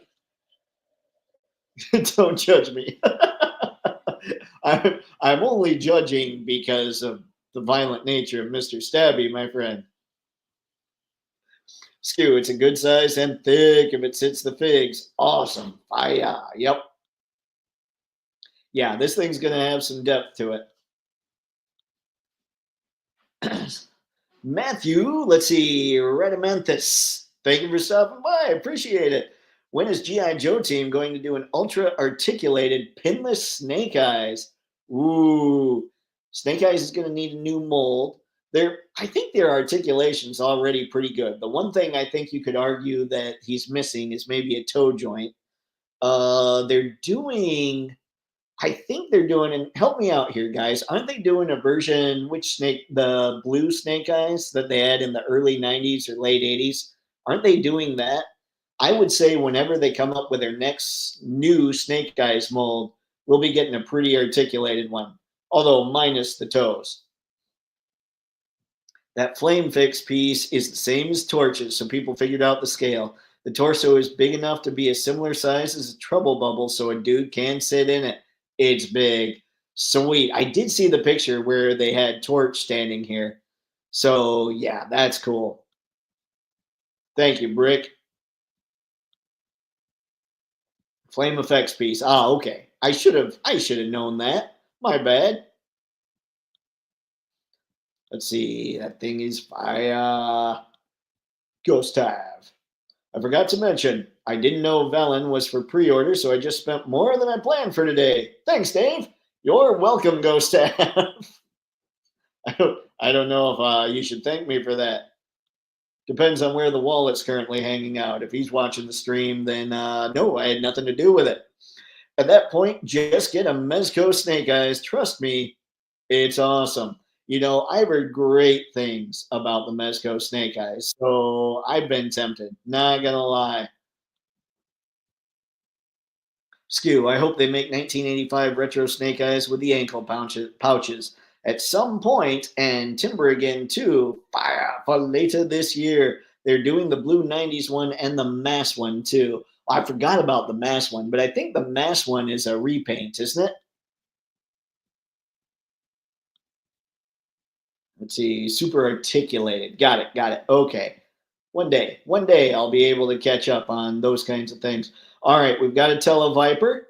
Don't judge me. I'm only judging because of the violent nature of Mr. Stabby, my friend. Skew, it's a good size and thick if it sits the figs. Awesome. Yep. Yeah, this thing's going to have some depth to it. Matthew, let's see. Redimenthus. Thank you for stopping by. I appreciate it. When is G.I. Joe team going to do an ultra articulated pinless Snake Eyes? Ooh, Snake Eyes is going to need a new mold. I think their articulation's already pretty good. The one thing I think you could argue that he's missing is maybe a toe joint. They're doing, I think they're doing, and help me out here, guys. Aren't they doing a version, the blue Snake Eyes that they had in the early 90s or late 80s? Aren't they doing that? I would say whenever they come up with their next new Snake Eyes mold, we'll be getting a pretty articulated one, although minus the toes. That flame fix piece is the same as Torches, so people figured out the scale. The torso is big enough to be a similar size as a trouble bubble, so a dude can sit in it. It's big. Sweet. I did see the picture where they had Torch standing here. So, yeah, that's cool. Thank you, Brick. Flame effects piece. Okay. I should have known that. My bad. Let's see. That thing is fire. Ghost Hive. I forgot to mention, I didn't know Velen was for pre-order, so I just spent more than I planned for today. Thanks, Dave. You're welcome, Ghost Hive. I don't know if you should thank me for that. Depends on where the wallet's currently hanging out. If he's watching the stream, then no, I had nothing to do with it. At that point, just get a Mezco Snake Eyes. Trust me, it's awesome. I've heard great things about the Mezco Snake Eyes, so I've been tempted. Not gonna lie. Skew, I hope they make 1985 retro Snake Eyes with the ankle pouches at some point, and Timber again too. Fire for later this year. They're doing the blue 90s one and the mass one too. I forgot about the mass one, but I think the mass one is a repaint, isn't it? Let's see, super articulated. Got it. Okay. One day I'll be able to catch up on those kinds of things. All right, we've got a Televiper,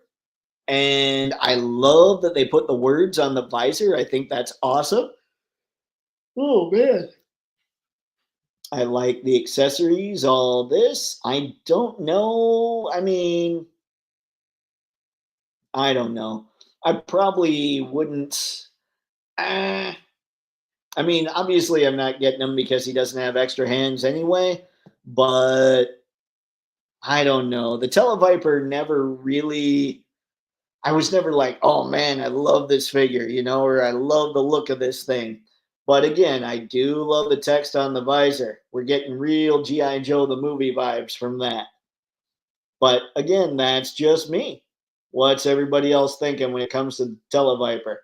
and I love that they put the words on the visor. I think that's awesome. Oh man. I like the accessories, all this. I don't know. I mean, I don't know. I probably wouldn't. Uh, I mean, obviously, I'm not getting him because he doesn't have extra hands anyway, but I don't know. The Televiper never really, I was never like, oh man, I love this figure, or I love the look of this thing. But again, I do love the text on the visor. We're getting real G.I. Joe the movie vibes from that. But again, that's just me. What's everybody else thinking when it comes to Televiper?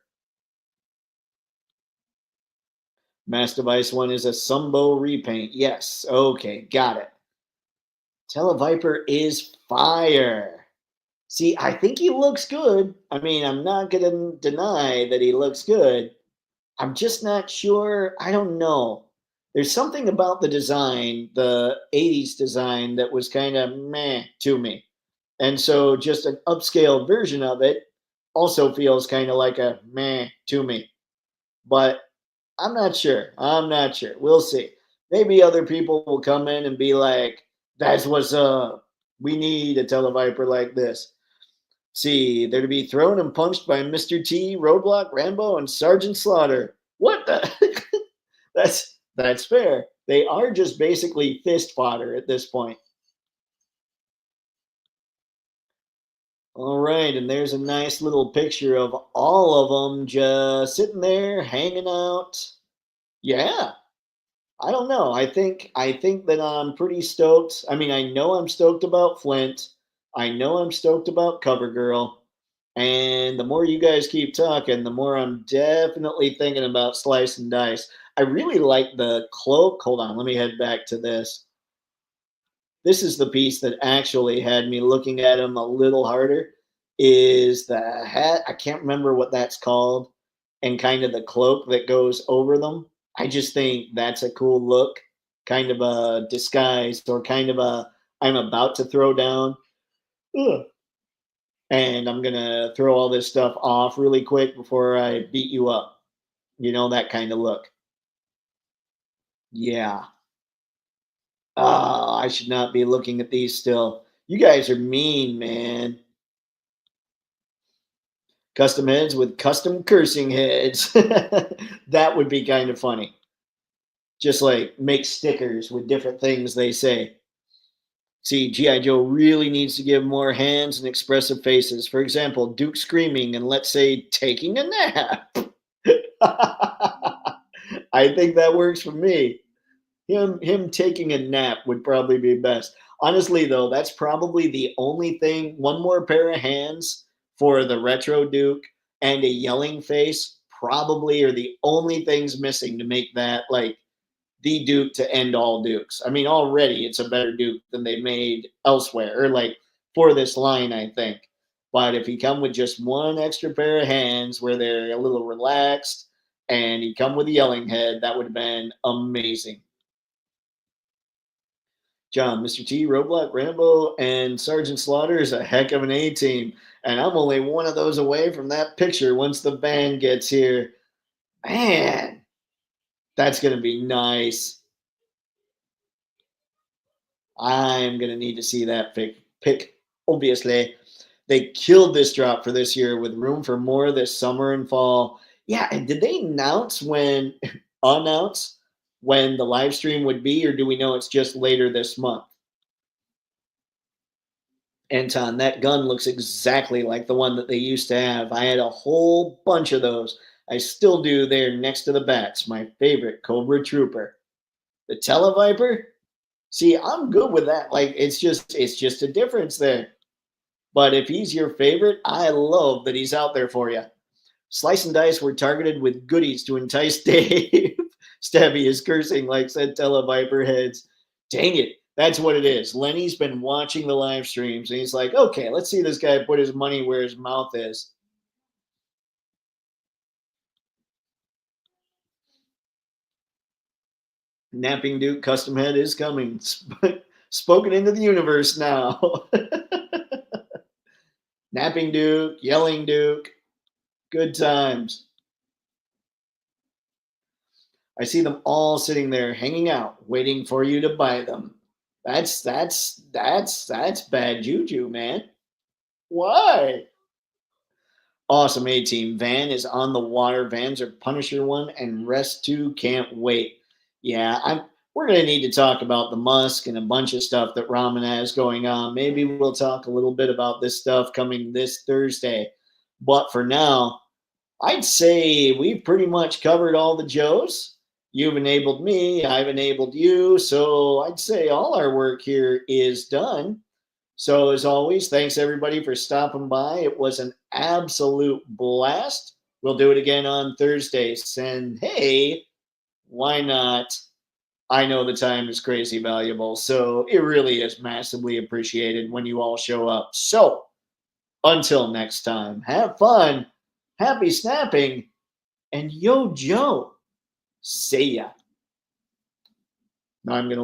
Mass Device one is a Sumbo repaint. Yes. Okay, got it. Televiper is fire. See, I think he looks good. I mean, I'm not going to deny that he looks good. I'm just not sure. I don't know. There's something about the design, the 80s design, that was kind of meh to me. And so just an upscale version of it also feels kind of like a meh to me. But I'm not sure. I'm not sure. We'll see. Maybe other people will come in and be like, that's what's up. We need a Televiper like this. See, they're to be thrown and punched by Mr. T, Roadblock, Rambo, and Sergeant Slaughter. What the? That's fair. They are just basically fist fodder at this point. All right, and there's a nice little picture of all of them just sitting there hanging out. Yeah, I don't know. I think that I'm pretty stoked. I mean, I know I'm stoked about Flint. I know I'm stoked about CoverGirl. And the more you guys keep talking, the more I'm definitely thinking about Slice and Dice. I really like the cloak. Hold on, let me head back to this. This is the piece that actually had me looking at him a little harder. Is the hat? I can't remember what that's called, and kind of the cloak that goes over them. I just think that's a cool look, kind of a disguise, or kind of a I'm about to throw down. Ugh. And I'm gonna throw all this stuff off really quick before I beat you up. That kind of look. Yeah. I should not be looking at these still. You guys are mean, man. Custom heads with custom cursing heads. That would be kind of funny. Just like make stickers with different things they say. See, G.I. Joe really needs to give more hands and expressive faces. For example, Duke screaming and let's say taking a nap. I think that works for me. Him taking a nap would probably be best. Honestly, though, that's probably the only thing. One more pair of hands for the retro Duke and a yelling face probably are the only things missing to make that like the Duke to end all Dukes. I mean, already it's a better Duke than they made elsewhere, or like for this line, I think. But if he come with just one extra pair of hands where they're a little relaxed and he come with a yelling head, that would have been amazing. John, Mr. T, Roadblock, Rambo, and Sergeant Slaughter is a heck of an A team. And I'm only one of those away from that picture once the band gets here. Man, that's going to be nice. I'm going to need to see that pick. Obviously, they killed this drop for this year with room for more this summer and fall. Yeah, and did they announce when the live stream would be, or do we know it's just later this month? Anton, that gun looks exactly like the one that they used to have. I had a whole bunch of those. I still do there next to the bats. My favorite Cobra Trooper. The Televiper? See, I'm good with that. Like it's just a difference there. But if he's your favorite, I love that he's out there for you. Slice and Dice were targeted with goodies to entice Dave. Stabby is cursing like said Televiper heads. Dang it. That's what it is. Lenny's been watching the live streams and he's like, okay, let's see this guy put his money where his mouth is. Napping Duke custom head is coming. Spoken into the universe now. Napping Duke, Yelling Duke, good times. I see them all sitting there hanging out, waiting for you to buy them. That's bad juju, man. Why? Awesome A-Team. Van is on the water. Vans are Punisher 1 and Rest 2. Can't wait. Yeah, we're going to need to talk about the Musk and a bunch of stuff that Ramen has going on. Maybe we'll talk a little bit about this stuff coming this Thursday. But for now, I'd say we've pretty much covered all the Joes. You've enabled me. I've enabled you. So I'd say all our work here is done. So as always, thanks everybody for stopping by. It was an absolute blast. We'll do it again on Thursdays. And hey, why not? I know the time is crazy valuable, so it really is massively appreciated when you all show up. So until next time, have fun, happy snapping, and yo, Joe, see ya. Now I'm going to look.